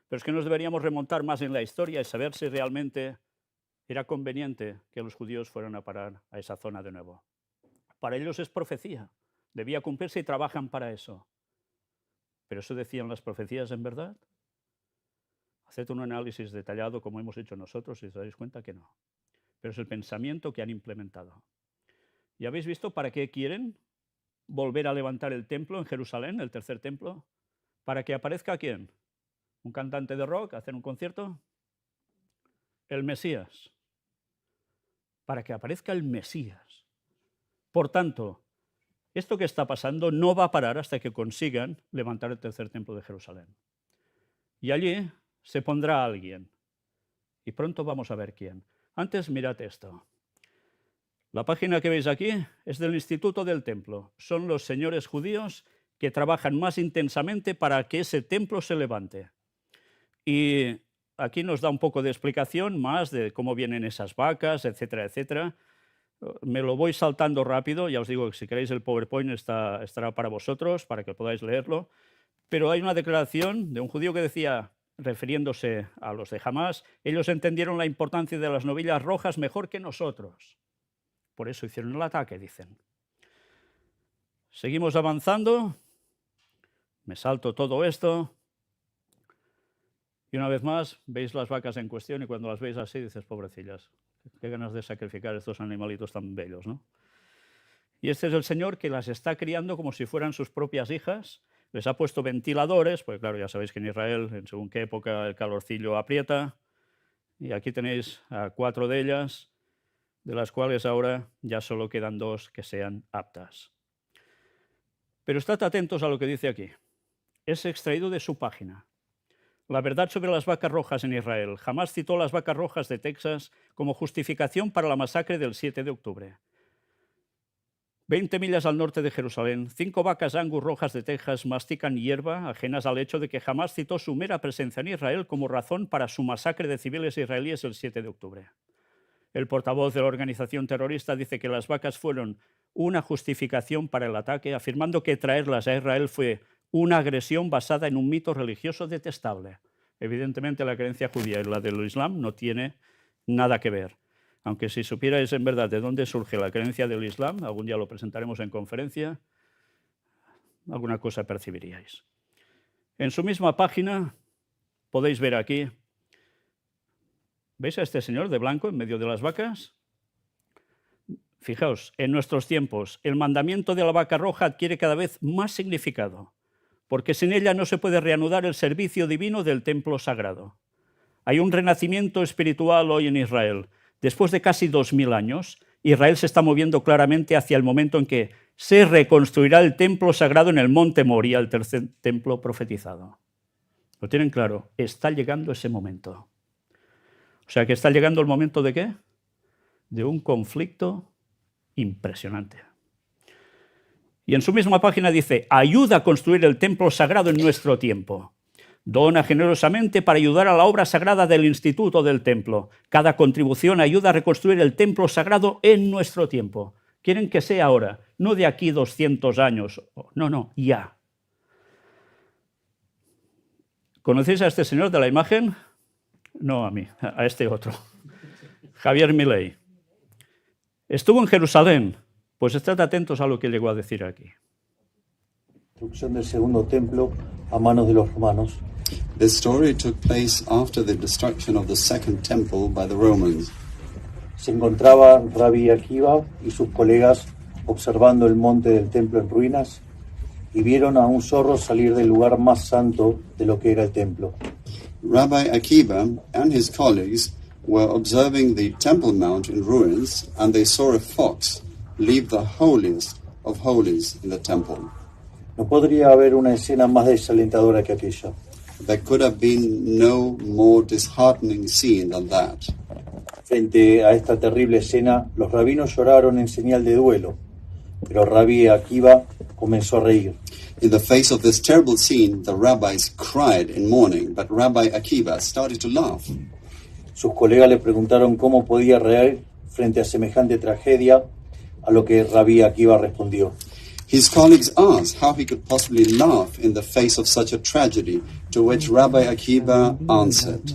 Pero es que nos deberíamos remontar más en la historia y saber si realmente era conveniente que los judíos fueran a parar a esa zona de nuevo. Para ellos es profecía, debía cumplirse y trabajan para eso. ¿Pero eso decían las profecías en verdad? Haced un análisis detallado como hemos hecho nosotros y os dais cuenta que no. Pero es el pensamiento que han implementado. ¿Y habéis visto para qué quieren volver a levantar el templo en Jerusalén, el tercer templo? ¿Para que aparezca quién? ¿Un cantante de rock? ¿Hacer un concierto? El Mesías. Para que aparezca el Mesías. Por tanto, esto que está pasando no va a parar hasta que consigan levantar el tercer templo de Jerusalén. Y allí se pondrá alguien. Y pronto vamos a ver quién. Antes, mirad esto. La página que veis aquí es del Instituto del Templo. Son los señores judíos que trabajan más intensamente para que ese templo se levante. Y aquí nos da un poco de explicación más de cómo vienen esas vacas, etcétera, etcétera. Me lo voy saltando rápido, ya os digo que si queréis el PowerPoint estará para vosotros, para que podáis leerlo. Pero hay una declaración de un judío que decía, refiriéndose a los de Hamas, ellos entendieron la importancia de las novillas rojas mejor que nosotros. Por eso hicieron el ataque, dicen. Seguimos avanzando. Me salto todo esto. Y una vez más, veis las vacas en cuestión y cuando las veis así dices, pobrecillas, qué ganas de sacrificar estos animalitos tan bellos, ¿no? Y este es el señor que las está criando como si fueran sus propias hijas. Les ha puesto ventiladores, pues claro, ya sabéis que en Israel, en según qué época, el calorcillo aprieta. Y aquí tenéis a 4 de ellas, de las cuales ahora ya solo quedan 2 que sean aptas. Pero estad atentos a lo que dice aquí. Es extraído de su página. La verdad sobre las vacas rojas en Israel. Jamás citó las vacas rojas de Texas como justificación para la masacre del 7 de octubre. 20 millas al norte de Jerusalén, 5 vacas Angus rojas de Texas mastican hierba, ajenas al hecho de que jamás citó su mera presencia en Israel como razón para su masacre de civiles israelíes el 7 de octubre. El portavoz de la organización terrorista dice que las vacas fueron una justificación para el ataque, afirmando que traerlas a Israel fue una agresión basada en un mito religioso detestable. Evidentemente la creencia judía y la del Islam no tiene nada que ver. Aunque si supierais en verdad de dónde surge la creencia del Islam, algún día lo presentaremos en conferencia, alguna cosa percibiríais. En su misma página podéis ver aquí, ¿veis a este señor de blanco en medio de las vacas? Fijaos, en nuestros tiempos el mandamiento de la vaca roja adquiere cada vez más significado, porque sin ella no se puede reanudar el servicio divino del templo sagrado. Hay un renacimiento espiritual hoy en Israel. Después de casi 2000 años, Israel se está moviendo claramente hacia el momento en que se reconstruirá el templo sagrado en el monte Moria, el tercer templo profetizado. ¿Lo tienen claro? Está llegando ese momento. O sea que está llegando el momento ¿de qué? De un conflicto impresionante. Y en su misma página dice, ayuda a construir el templo sagrado en nuestro tiempo. Dona generosamente para ayudar a la obra sagrada del instituto del templo. Cada contribución ayuda a reconstruir el templo sagrado en nuestro tiempo. Quieren que sea ahora, no de aquí 200 años. No, ya. ¿Conocéis a este señor de la imagen? No a mí, a este otro. Javier Milei. Estuvo en Jerusalén. Pues estad atentos a lo que llegó a decir aquí. Destrucción del segundo templo a manos de los romanos. The story took place after the destruction of the second temple by the Romans. Se encontraba Rabbi Akiva y sus colegas observando el monte del templo en ruinas y vieron a un zorro salir del lugar más santo de lo que era el templo. Rabbi Akiva and his colleagues were observing the Temple Mount in ruins, and they saw a fox leave the holiest of holies in the temple. No podría haber una escena más desalentadora que aquella. There could have been no more disheartening scene than that. Frente a esta terrible escena, los rabinos lloraron en señal de duelo, pero Rabbi Akiva comenzó a reír. In the face of this terrible scene, the rabbis cried in mourning, but Rabbi Akiva started to laugh. Sus colegas le preguntaron cómo podía reír frente a semejante tragedia, a lo que Rabbi Akiva respondió. His colleagues asked how he could possibly laugh in the face of such a tragedy, to which Rabbi Akiva answered.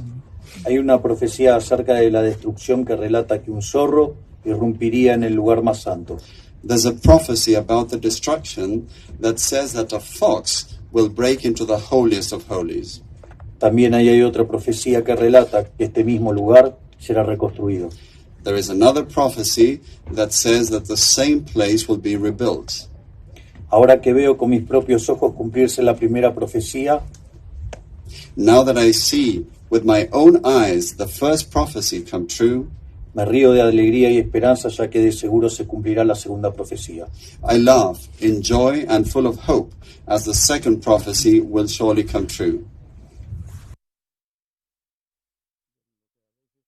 Hay una profecía acerca de la destrucción que relata que un zorro irrumpiría en el lugar más santo. There's a prophecy about the destruction that says that a fox will break into the holiest of holies. También hay otra profecía que relata que este mismo lugar será reconstruido. There is another prophecy that says that the same place will be rebuilt. Ahora que veo con mis propios ojos cumplirse la primera profecía, now that I see with my own eyes the first prophecy come true, me río de alegría y esperanza, ya que de seguro se cumplirá la segunda profecía. I laugh in joy and full of hope, as the second prophecy will surely come true.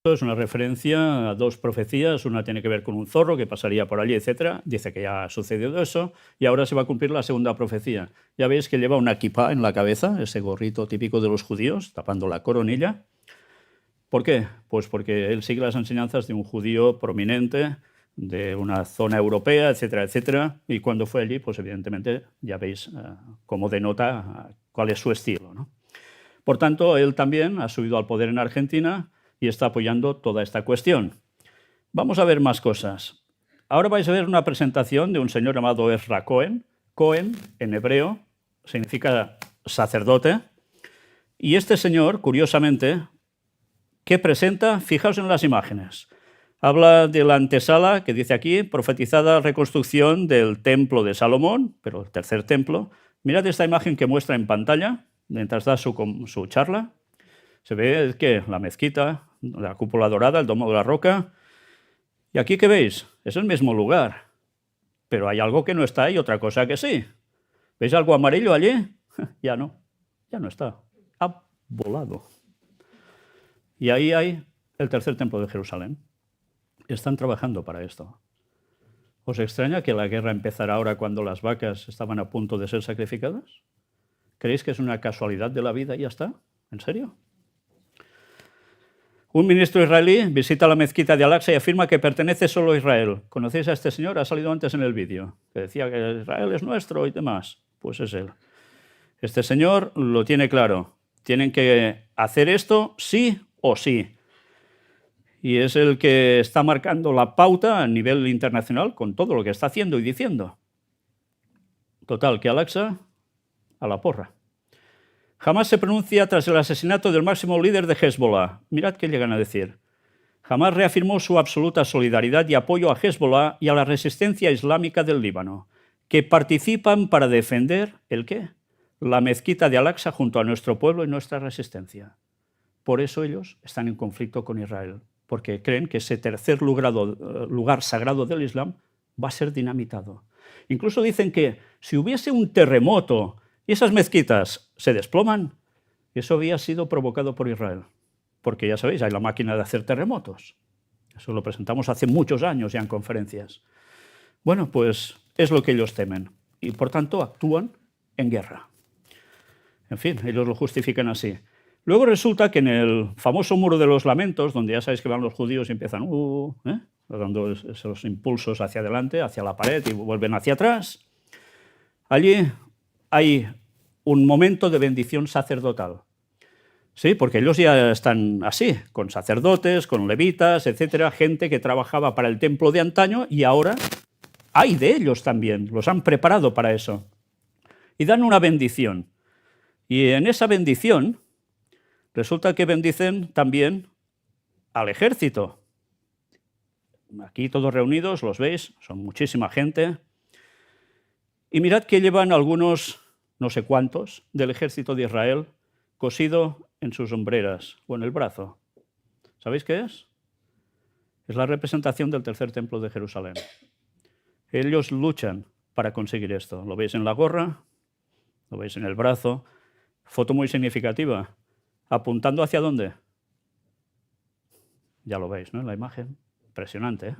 Es una referencia a 2 profecías, una tiene que ver con un zorro que pasaría por allí, etc. Dice que ya ha sucedido eso y ahora se va a cumplir la segunda profecía. Ya veis que lleva una kipá en la cabeza, ese gorrito típico de los judíos, tapando la coronilla. ¿Por qué? Pues porque él sigue las enseñanzas de un judío prominente, de una zona europea, etcétera, etcétera. Y cuando fue allí, pues evidentemente ya veis cómo denota cuál es su estilo, ¿no? Por tanto, él también ha subido al poder en Argentina y está apoyando toda esta cuestión. Vamos a ver más cosas. Ahora vais a ver una presentación de un señor llamado Ezra Cohen. Cohen, en hebreo, significa sacerdote, y este señor, curiosamente, ¿qué presenta? Fijaos en las imágenes. Habla de la antesala, que dice aquí, profetizada reconstrucción del templo de Salomón, pero el tercer templo. Mirad esta imagen que muestra en pantalla, mientras da su charla. Se ve que la mezquita, la cúpula dorada, el domo de la roca. ¿Y aquí qué veis? Es el mismo lugar, pero hay algo que no está y otra cosa que sí. ¿Veis algo amarillo allí? Ya no está. Ha volado. Y ahí hay el tercer templo de Jerusalén. Están trabajando para esto. ¿Os extraña que la guerra empezara ahora cuando las vacas estaban a punto de ser sacrificadas? ¿Creéis que es una casualidad de la vida y ya está? ¿En serio? Un ministro israelí visita la mezquita de Al-Aqsa y afirma que pertenece solo a Israel. ¿Conocéis a este señor? Ha salido antes en el vídeo, que decía que Israel es nuestro y demás. Pues es él. Este señor lo tiene claro. Tienen que hacer esto sí o sí. Y es el que está marcando la pauta a nivel internacional con todo lo que está haciendo y diciendo. Total, que Al-Aqsa a la porra. Jamás se pronuncia tras el asesinato del máximo líder de Hezbollah. Mirad qué llegan a decir. Jamás reafirmó su absoluta solidaridad y apoyo a Hezbollah y a la resistencia islámica del Líbano, que participan para defender, ¿el qué? La mezquita de Al-Aqsa junto a nuestro pueblo y nuestra resistencia. Por eso ellos están en conflicto con Israel, porque creen que ese tercer lugar sagrado del Islam va a ser dinamitado. Incluso dicen que si hubiese un terremoto y esas mezquitas se desploman, eso había sido provocado por Israel. Porque ya sabéis, hay la máquina de hacer terremotos. Eso lo presentamos hace muchos años ya en conferencias. Bueno, pues es lo que ellos temen y por tanto actúan en guerra. En fin, ellos lo justifican así. Luego resulta que en el famoso Muro de los Lamentos, donde ya sabéis que van los judíos y empiezan dando esos impulsos hacia adelante, hacia la pared y vuelven hacia atrás, allí hay un momento de bendición sacerdotal. Sí, porque ellos ya están así, con sacerdotes, con levitas, etcétera, gente que trabajaba para el templo de antaño y ahora hay de ellos también, los han preparado para eso. Y dan una bendición. Y en esa bendición resulta que bendicen también al ejército. Aquí todos reunidos, los veis, son muchísima gente. Y mirad que llevan algunos, no sé cuántos, del ejército de Israel cosido en sus hombreras o en el brazo. ¿Sabéis qué es? Es la representación del tercer templo de Jerusalén. Ellos luchan para conseguir esto. Lo veis en la gorra, lo veis en el brazo. Foto muy significativa. ¿Apuntando hacia dónde? Ya lo veis, ¿no? En la imagen. Impresionante, ¿eh?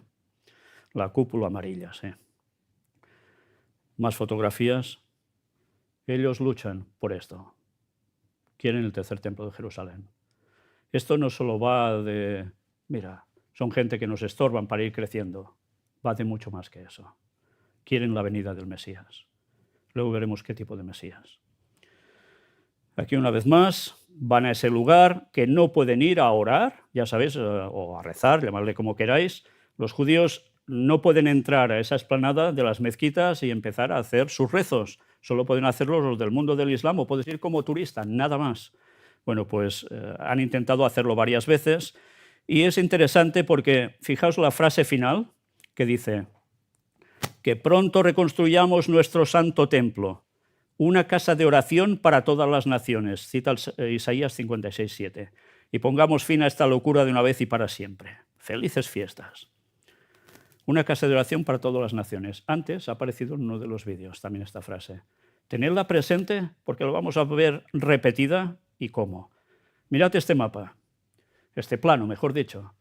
La cúpula amarilla, sí. Más fotografías. Ellos luchan por esto. Quieren el tercer templo de Jerusalén. Esto no solo va de, mira, son gente que nos estorban para ir creciendo. Va de mucho más que eso. Quieren la venida del Mesías. Luego veremos qué tipo de Mesías. Aquí una vez más van a ese lugar que no pueden ir a orar, ya sabéis, o a rezar, llamadle como queráis. Los judíos no pueden entrar a esa explanada de las mezquitas y empezar a hacer sus rezos. Solo pueden hacerlo los del mundo del Islam o puedes ir como turista, nada más. Bueno, pues han intentado hacerlo varias veces y es interesante porque fijaos la frase final que dice que pronto reconstruyamos nuestro santo templo, una casa de oración para todas las naciones, cita Isaías 56:7, y pongamos fin a esta locura de una vez y para siempre. Felices fiestas. Una casa de oración para todas las naciones. Antes ha aparecido en uno de los vídeos también esta frase. Tenedla presente porque lo vamos a ver repetida y cómo. Mirad este mapa, este plano, mejor dicho.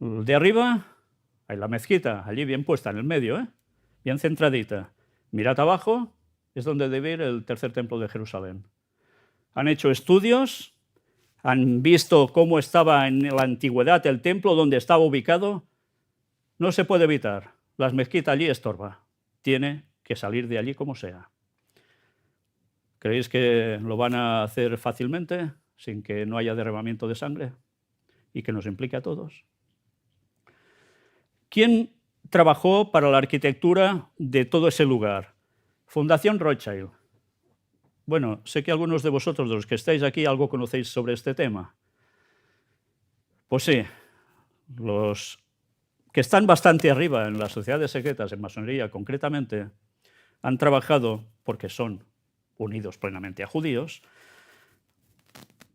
De arriba hay la mezquita, allí bien puesta en el medio, bien centradita. Mirad abajo, es donde debe ir el tercer templo de Jerusalén. Han hecho estudios, han visto cómo estaba en la antigüedad el templo, donde estaba ubicado. No se puede evitar. La mezquita allí estorba. Tiene que salir de allí como sea. ¿Creéis que lo van a hacer fácilmente, sin que no haya derramamiento de sangre y que nos implique a todos? ¿Quién trabajó para la arquitectura de todo ese lugar? Fundación Rothschild. Bueno, sé que algunos de vosotros, de los que estáis aquí, algo conocéis sobre este tema. Pues sí, los que están bastante arriba en las sociedades secretas, en masonería concretamente, han trabajado, porque son unidos plenamente a judíos,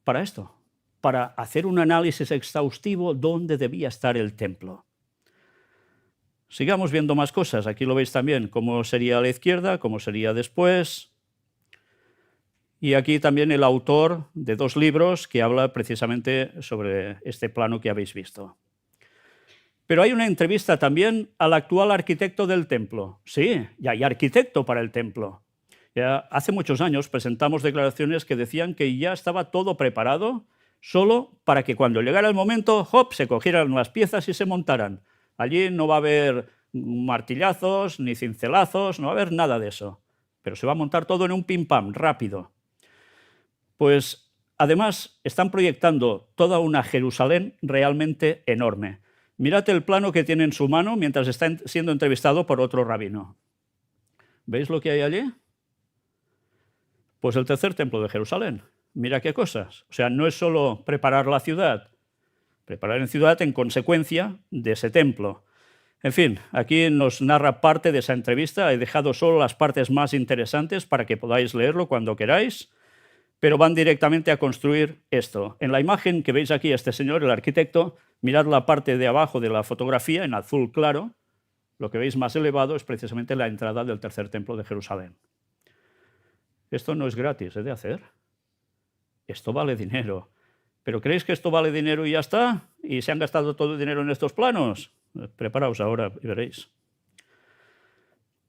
para esto, para hacer un análisis exhaustivo dónde debía estar el templo. Sigamos viendo más cosas. Aquí lo veis también, cómo sería a la izquierda, cómo sería después. Y aquí también el autor de 2 libros que habla precisamente sobre este plano que habéis visto. Pero hay una entrevista también al actual arquitecto del templo. Sí, ya hay arquitecto para el templo. Ya hace muchos años presentamos declaraciones que decían que ya estaba todo preparado solo para que cuando llegara el momento, ¡hop!, se cogieran las piezas y se montaran. Allí no va a haber martillazos ni cincelazos, no va a haber nada de eso. Pero se va a montar todo en un pim-pam, rápido. Pues además están proyectando toda una Jerusalén realmente enorme. Mirad el plano que tiene en su mano mientras está siendo entrevistado por otro rabino. ¿Veis lo que hay allí? Pues el tercer templo de Jerusalén. Mira qué cosas. O sea, no es solo preparar la ciudad, preparar en ciudad en consecuencia de ese templo. En fin, aquí nos narra parte de esa entrevista. He dejado solo las partes más interesantes para que podáis leerlo cuando queráis, pero van directamente a construir esto. En la imagen que veis aquí, este señor, el arquitecto, mirad la parte de abajo de la fotografía, en azul claro. Lo que veis más elevado es precisamente la entrada del tercer templo de Jerusalén. Esto no es gratis, de hacer. Esto vale dinero. ¿Pero creéis que esto vale dinero y ya está? ¿Y se han gastado todo el dinero en estos planos? Preparaos ahora y veréis.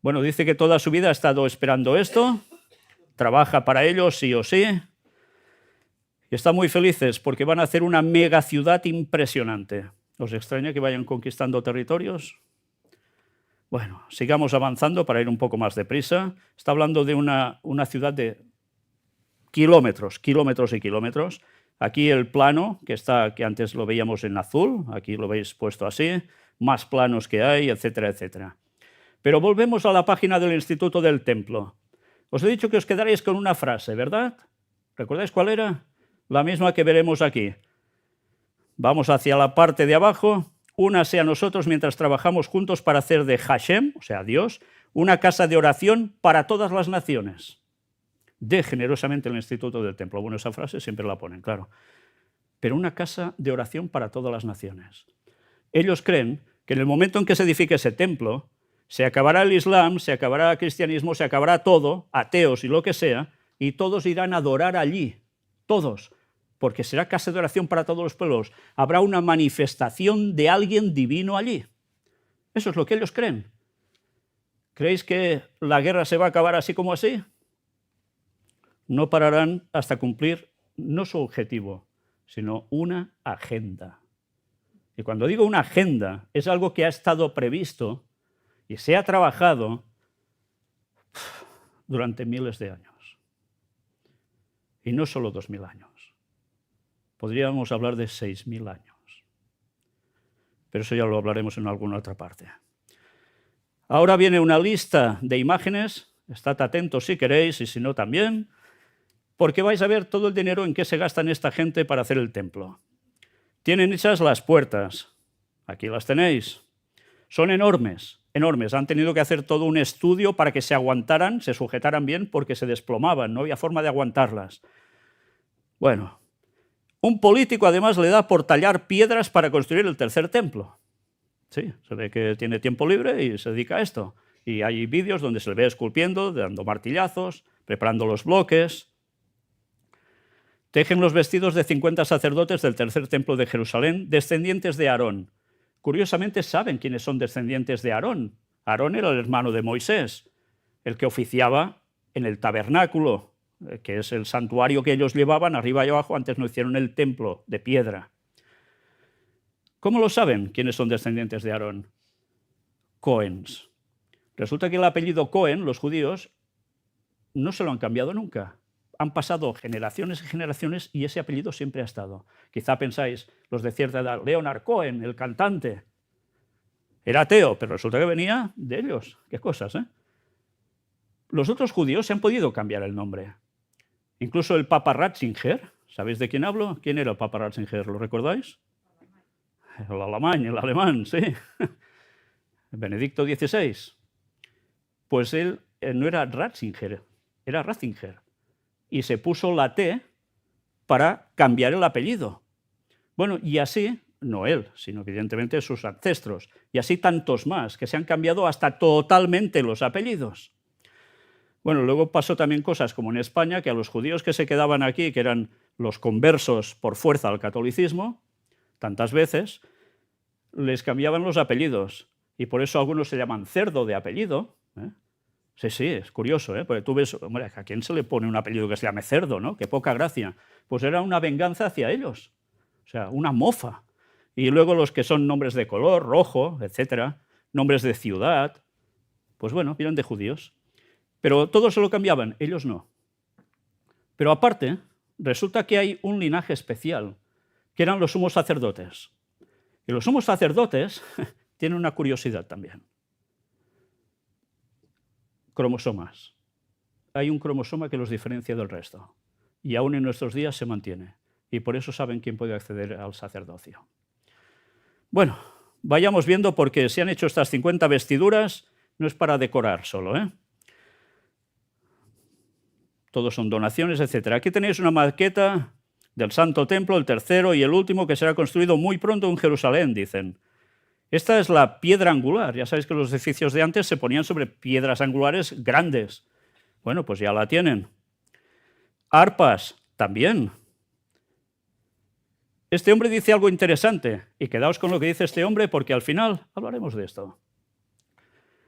Bueno, dice que toda su vida ha estado esperando esto, trabaja para ello sí o sí, y están muy felices porque van a hacer una mega ciudad impresionante. ¿Os extraña que vayan conquistando territorios? Bueno, sigamos avanzando para ir un poco más deprisa. Está hablando de una ciudad de kilómetros, kilómetros y kilómetros. Aquí el plano, que antes lo veíamos en azul, aquí lo veis puesto así, más planos que hay, etcétera, etcétera. Pero volvemos a la página del Instituto del Templo. Os he dicho que os quedaréis con una frase, ¿verdad? ¿Recordáis cuál era? La misma que veremos aquí. Vamos hacia la parte de abajo. Únase a nosotros mientras trabajamos juntos para hacer de Hashem, o sea, Dios, una casa de oración para todas las naciones. De generosamente el Instituto del Templo. Bueno, esa frase siempre la ponen, claro. Pero una casa de oración para todas las naciones. Ellos creen que en el momento en que se edifique ese templo, se acabará el Islam, se acabará el cristianismo, se acabará todo, ateos y lo que sea, y todos irán a adorar allí, todos, porque será casa de oración para todos los pueblos. Habrá una manifestación de alguien divino allí. Eso es lo que ellos creen. ¿Creéis que la guerra se va a acabar así como así? No pararán hasta cumplir no su objetivo, sino una agenda. Y cuando digo una agenda, es algo que ha estado previsto y se ha trabajado durante miles de años. Y no solo 2000 años. Podríamos hablar de 6000 años. Pero eso ya lo hablaremos en alguna otra parte. Ahora viene una lista de imágenes. Estad atentos si queréis y si no también, porque vais a ver todo el dinero en que se gastan esta gente para hacer el templo. Tienen hechas las puertas. Aquí las tenéis. Son enormes, enormes. Han tenido que hacer todo un estudio para que se aguantaran, se sujetaran bien, porque se desplomaban, no había forma de aguantarlas. Bueno, un político además le da por tallar piedras para construir el tercer templo. Sí, se ve que tiene tiempo libre y se dedica a esto. Y hay vídeos donde se le ve esculpiendo, dando martillazos, preparando los bloques. Tejen los vestidos de 50 sacerdotes del tercer templo de Jerusalén, descendientes de Aarón. Curiosamente saben quiénes son descendientes de Aarón. Aarón era el hermano de Moisés, el que oficiaba en el tabernáculo, que es el santuario que ellos llevaban arriba y abajo, antes no hicieron el templo de piedra. ¿Cómo lo saben quiénes son descendientes de Aarón? Cohens. Resulta que el apellido Cohen, los judíos, no se lo han cambiado nunca. Han pasado generaciones y generaciones y ese apellido siempre ha estado. Quizá pensáis, los de cierta edad, Leonard Cohen, el cantante, era ateo, pero resulta que venía de ellos. Qué cosas, ¿eh? Los otros judíos se han podido cambiar el nombre. Incluso el Papa Ratzinger, ¿sabéis de quién hablo? ¿Quién era el Papa Ratzinger? ¿Lo recordáis? El alemán, sí. Benedicto XVI. Pues él no era Ratzinger, era Ratzinger. Y se puso la T para cambiar el apellido. Bueno, y así, no él, sino evidentemente sus ancestros, y así tantos más, que se han cambiado hasta totalmente los apellidos. Bueno, luego pasó también cosas como en España, que a los judíos que se quedaban aquí, que eran los conversos por fuerza al catolicismo, tantas veces, les cambiaban los apellidos. Y por eso algunos se llaman Cerdo de apellido. Sí, sí, es curioso, porque tú ves, hombre, ¿a quién se le pone un apellido que se llame Cerdo, no? Qué poca gracia. Pues era una venganza hacia ellos, o sea, una mofa. Y luego los que son nombres de color, rojo, etcétera, nombres de ciudad, pues bueno, vienen de judíos. Pero todos se lo cambiaban, ellos no. Pero aparte, resulta que hay un linaje especial, que eran los sumos sacerdotes. Y los sumos sacerdotes tienen una curiosidad también. Cromosomas. Hay un cromosoma que los diferencia del resto. Y aún en nuestros días se mantiene. Y por eso saben quién puede acceder al sacerdocio. Bueno, vayamos viendo, porque se han hecho estas 50 vestiduras, no es para decorar solo, Todos son donaciones, etc. Aquí tenéis una maqueta del Santo Templo, el tercero y el último, que será construido muy pronto en Jerusalén, dicen. Esta es la piedra angular. Ya sabéis que los edificios de antes se ponían sobre piedras angulares grandes. Bueno, pues ya la tienen. Arpas, también. Este hombre dice algo interesante, y quedaos con lo que dice este hombre, porque al final hablaremos de esto.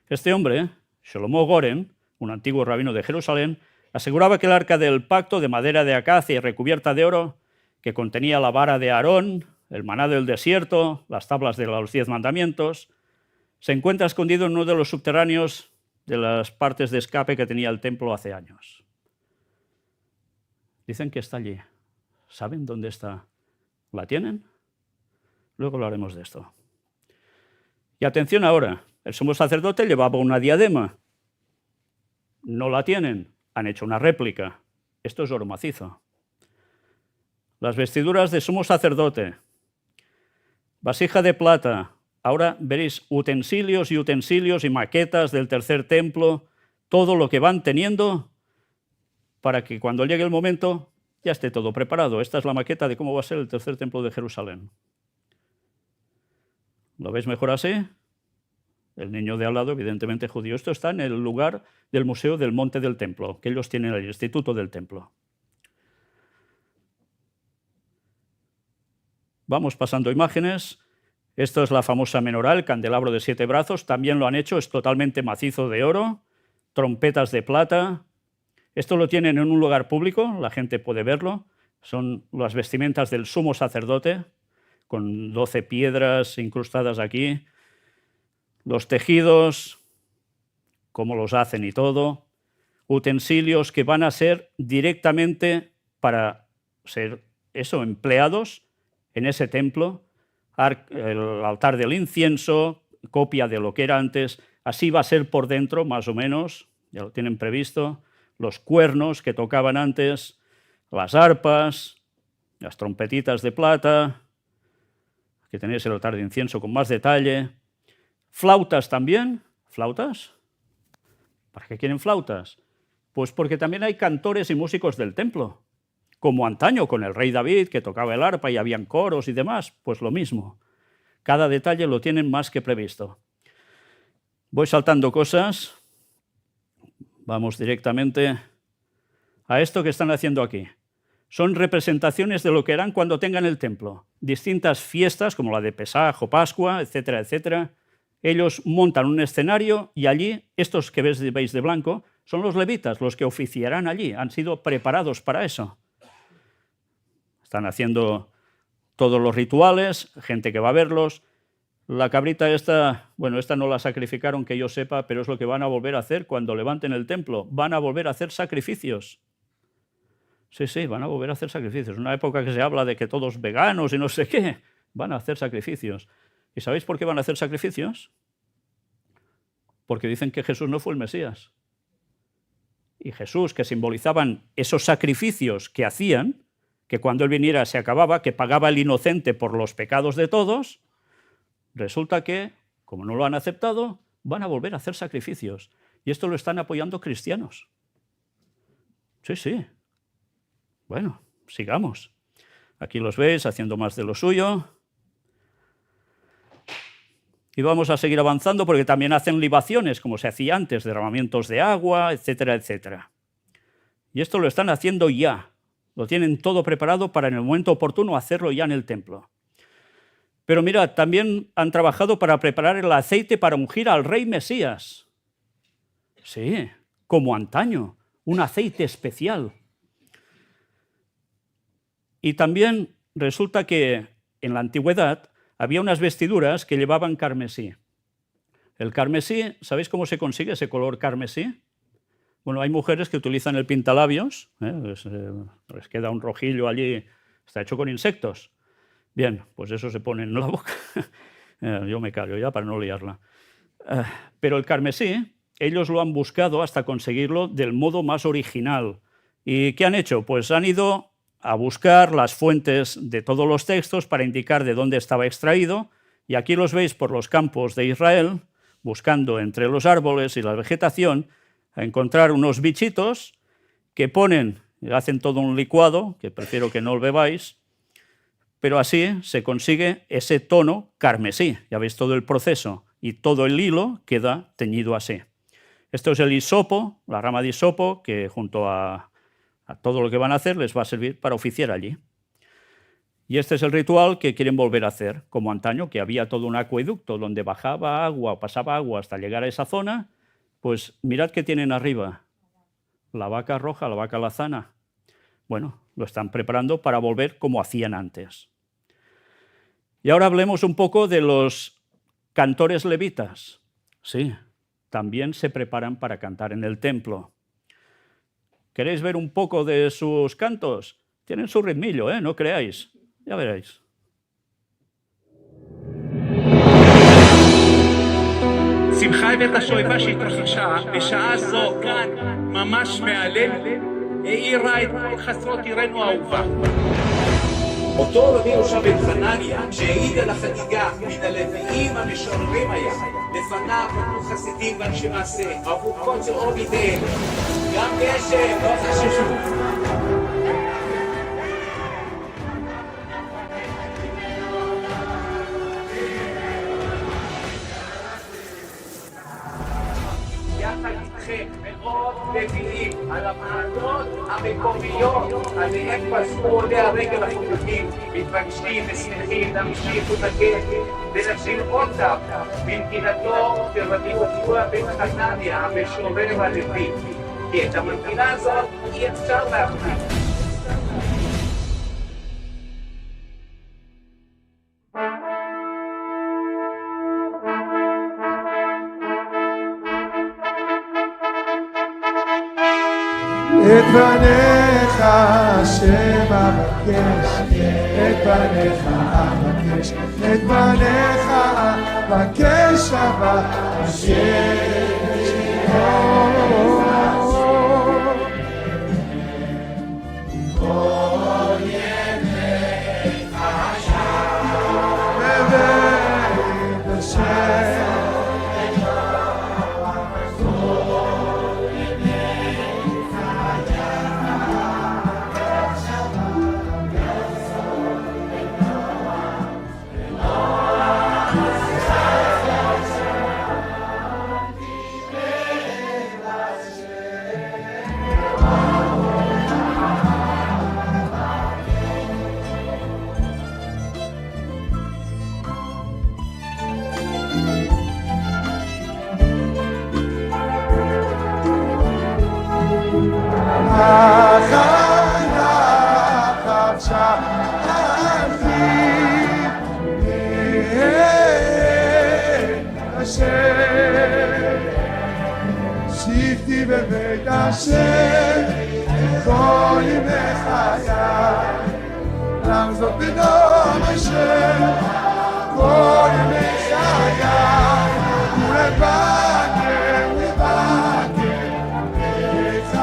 Este hombre, Shlomo Goren, un antiguo rabino de Jerusalén, aseguraba que el arca del pacto, de madera de acacia y recubierta de oro, que contenía la vara de Aarón, el maná del desierto, las tablas de los 10 mandamientos, se encuentra escondido en uno de los subterráneos de las partes de escape que tenía el templo hace años. Dicen que está allí. ¿Saben dónde está? ¿La tienen? Luego hablaremos de esto. Y atención ahora, el sumo sacerdote llevaba una diadema. No la tienen, han hecho una réplica. Esto es oro macizo. Las vestiduras de sumo sacerdote, vasija de plata. Ahora veréis utensilios y maquetas del tercer templo, todo lo que van teniendo para que cuando llegue el momento ya esté todo preparado. Esta es la maqueta de cómo va a ser el tercer templo de Jerusalén. ¿Lo veis mejor así? El niño de al lado, evidentemente judío. Esto está en el lugar del Museo del Monte del Templo, que ellos tienen el Instituto del Templo. Vamos pasando imágenes. Esto es la famosa menorá, el candelabro de 7 brazos. También lo han hecho, es totalmente macizo de oro. Trompetas de plata. Esto lo tienen en un lugar público, la gente puede verlo. Son las vestimentas del sumo sacerdote, con 12 piedras incrustadas aquí. Los tejidos, cómo los hacen y todo. Utensilios que van a ser directamente para ser empleados en ese templo. El altar del incienso, copia de lo que era antes. Así va a ser por dentro, más o menos, ya lo tienen previsto. Los cuernos que tocaban antes, las arpas, las trompetitas de plata. Aquí tenéis el altar de incienso con más detalle. Flautas también. ¿Flautas? ¿Para qué quieren flautas? Pues porque también hay cantores y músicos del templo. Como antaño con el rey David, que tocaba el arpa y habían coros y demás, pues lo mismo. Cada detalle lo tienen más que previsto. Voy saltando cosas. Vamos directamente a esto que están haciendo aquí. Son representaciones de lo que harán cuando tengan el templo. Distintas fiestas, como la de Pesaj o Pascua, etcétera, etcétera. Ellos montan un escenario y allí, estos que veis de blanco, son los levitas, los que oficiarán allí. Han sido preparados para eso. Están haciendo todos los rituales, gente que va a verlos. La cabrita esta, bueno, esta no la sacrificaron que yo sepa, pero es lo que van a volver a hacer cuando levanten el templo. Van a volver a hacer sacrificios. Sí, van a volver a hacer sacrificios. Una época que se habla de que todos veganos y no sé qué, van a hacer sacrificios. ¿Y sabéis por qué van a hacer sacrificios? Porque dicen que Jesús no fue el Mesías. y Jesús, que simbolizaban esos sacrificios que hacían, que cuando Él viniera se acababa, que pagaba el inocente por los pecados de todos, resulta que, como no lo han aceptado, van a volver a hacer sacrificios. Y esto lo están apoyando cristianos. Sí, sí. Bueno, sigamos. Aquí los veis haciendo más de lo suyo. Y vamos a seguir avanzando porque también hacen libaciones, como se hacía antes, derramamientos de agua, etcétera, etcétera. Y esto lo están haciendo ya. Lo tienen todo preparado para en el momento oportuno hacerlo ya en el templo. Pero mirad, también han trabajado para preparar el aceite para ungir al rey Mesías. Sí, como antaño, un aceite especial. Y también resulta que en la antigüedad había unas vestiduras que llevaban carmesí. El carmesí, ¿sabéis cómo se consigue ese color carmesí? Bueno, hay mujeres que utilizan el pintalabios, les queda un rojillo allí, está hecho con insectos. Bien, pues eso se pone en la boca. Yo me callo ya para no liarla. Pero el carmesí, ellos lo han buscado hasta conseguirlo del modo más original. ¿Y qué han hecho? Pues han ido a buscar las fuentes de todos los textos para indicar de dónde estaba extraído, y aquí los veis por los campos de Israel, buscando entre los árboles y la vegetación, a encontrar unos bichitos que ponen, hacen todo un licuado, que prefiero que no lo bebáis, pero así se consigue ese tono carmesí. Ya veis todo el proceso, y todo el hilo queda teñido así. Esto es el hisopo, la rama de hisopo, que junto a todo lo que van a hacer les va a servir para oficiar allí. Y este es el ritual que quieren volver a hacer, como antaño, que había todo un acueducto donde bajaba agua o pasaba agua hasta llegar a esa zona. Pues mirad qué tienen arriba, la vaca roja, la vaca lazana. Bueno, lo están preparando para volver como hacían antes. Y ahora hablemos un poco de los cantores levitas. Sí, también se preparan para cantar en el templo. ¿Queréis ver un poco de sus cantos? Tienen su ritmillo, no creáis. Ya veréis. שמחה הבאת השואבה שהתרחשה בשעה זו כאן ממש מהלב האירה את כל חסרות עירנו האהובה. אותו רבי יהושע בן חנניה שהעיד על החגיגה מן הלוויים המשוררים היה לפניו נתנו חסידים ואנשי מעשה עבור קוצר אור בידיהם גם גשם לא חששו. מאוד מביאים על המעלות המקומיות עליהם פסקו עולי הרגל החוגגים, מתרגשים ושמחים להמשיך ולנגן ולשיר אותם בנגינתו של רבי יהושע בן חנניה המשורר הלוי, כי את המנגינה הזאת אי אפשר להחליף. את פניך השם אבקש, את פניך אבקש, את פניך אבקש אבקש. כל ימי חייך בבית השם שבתי בבית השם כל ימי חיי לעשות בנועם השם כל ימי חיי ולבקר את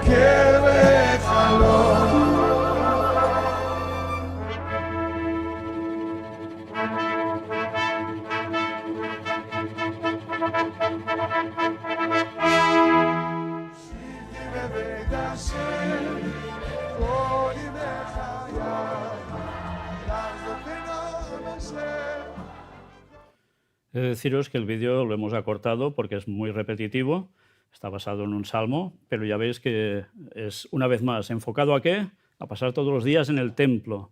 מחכה בחלום. שיתי בבית השם כל ימי חיי, לחזור בנועם השם. He de deciros que el vídeo lo hemos acortado porque es muy repetitivo, está basado en un salmo, pero ya veis que es, una vez más, enfocado ¿a qué? A pasar todos los días en el templo.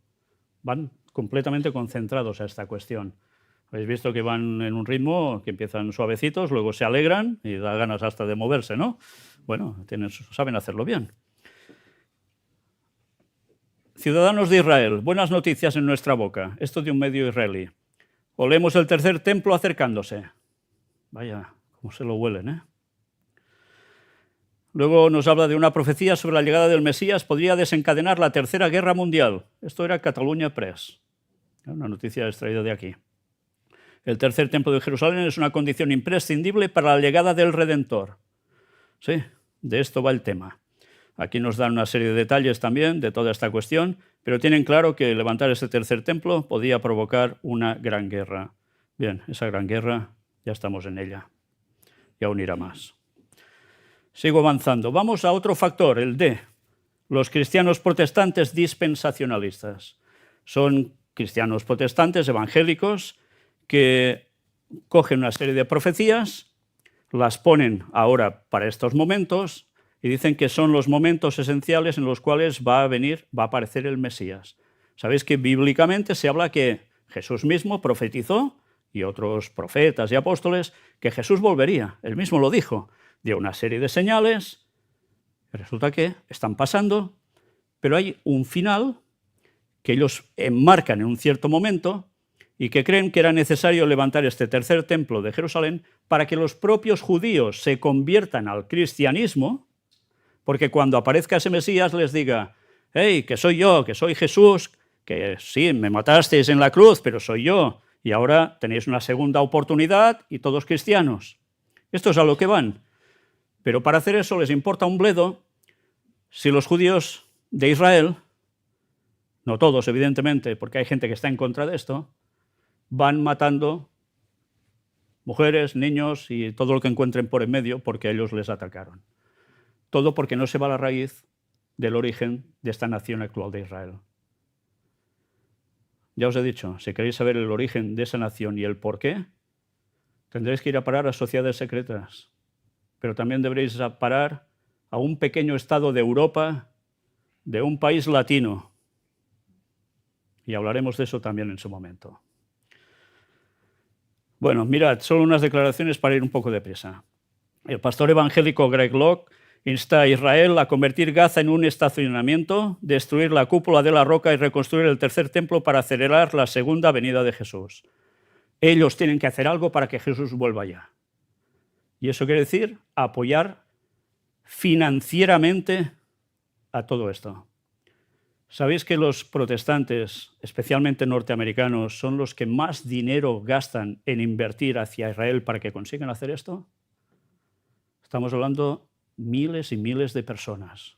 Van completamente concentrados a esta cuestión. Habéis visto que van en un ritmo que empiezan suavecitos, luego se alegran y da ganas hasta de moverse, ¿no? Bueno, saben hacerlo bien. Ciudadanos de Israel, buenas noticias en nuestra boca. Esto de un medio israelí. Olemos el tercer templo acercándose. Vaya, cómo se lo huelen, ¿eh? Luego nos habla de una profecía sobre la llegada del Mesías, podría desencadenar la Tercera Guerra Mundial. Esto era Catalunya Press, una noticia extraída de aquí. El tercer templo de Jerusalén es una condición imprescindible para la llegada del Redentor. Sí, de esto va el tema. Aquí nos dan una serie de detalles también de toda esta cuestión, pero tienen claro que levantar ese tercer templo podía provocar una gran guerra. Bien, esa gran guerra ya estamos en ella y aún irá más. Sigo avanzando. Vamos a otro factor, el D. Los cristianos protestantes dispensacionalistas. Son cristianos protestantes evangélicos que cogen una serie de profecías, las ponen ahora para estos momentos y dicen que son los momentos esenciales en los cuales va a aparecer el Mesías. Sabéis que bíblicamente se habla que Jesús mismo profetizó, y otros profetas y apóstoles, que Jesús volvería. Él mismo lo dijo. Dio una serie de señales, y resulta que están pasando, pero hay un final que ellos enmarcan en un cierto momento y que creen que era necesario levantar este tercer templo de Jerusalén para que los propios judíos se conviertan al cristianismo, porque cuando aparezca ese Mesías les diga, hey, que soy yo, que soy Jesús, que sí, me matasteis en la cruz, pero soy yo, y ahora tenéis una segunda oportunidad y todos cristianos. Esto es a lo que van. Pero para hacer eso les importa un bledo si los judíos de Israel, no todos evidentemente, porque hay gente que está en contra de esto, van matando mujeres, niños y todo lo que encuentren por en medio porque ellos les atacaron. Todo porque no se va a la raíz del origen de esta nación actual de Israel. Ya os he dicho, si queréis saber el origen de esa nación y el por qué, tendréis que ir a parar a sociedades secretas, pero también deberéis parar a un pequeño estado de Europa, de un país latino, y hablaremos de eso también en su momento. Bueno, mirad, solo unas declaraciones para ir un poco deprisa. El pastor evangélico Greg Locke insta a Israel a convertir Gaza en un estacionamiento, destruir la cúpula de la roca y reconstruir el tercer templo para acelerar la segunda venida de Jesús. Ellos tienen que hacer algo para que Jesús vuelva ya. Y eso quiere decir apoyar financieramente a todo esto. ¿Sabéis que los protestantes, especialmente norteamericanos, son los que más dinero gastan en invertir hacia Israel para que consigan hacer esto? Estamos hablando miles y miles de personas.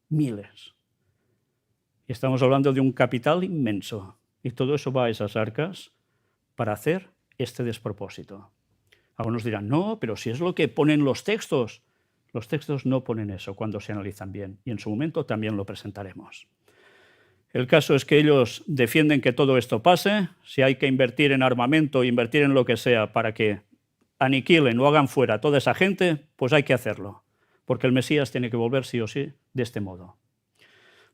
Miles. Y estamos hablando de un capital inmenso. Y todo eso va a esas arcas para hacer este despropósito. Algunos dirán, no, pero si es lo que ponen los textos. Los textos no ponen eso cuando se analizan bien. Y en su momento también lo presentaremos. El caso es que ellos defienden que todo esto pase. Si hay que invertir en armamento, invertir en lo que sea para que aniquilen o hagan fuera a toda esa gente, pues hay que hacerlo. Porque el Mesías tiene que volver sí o sí de este modo.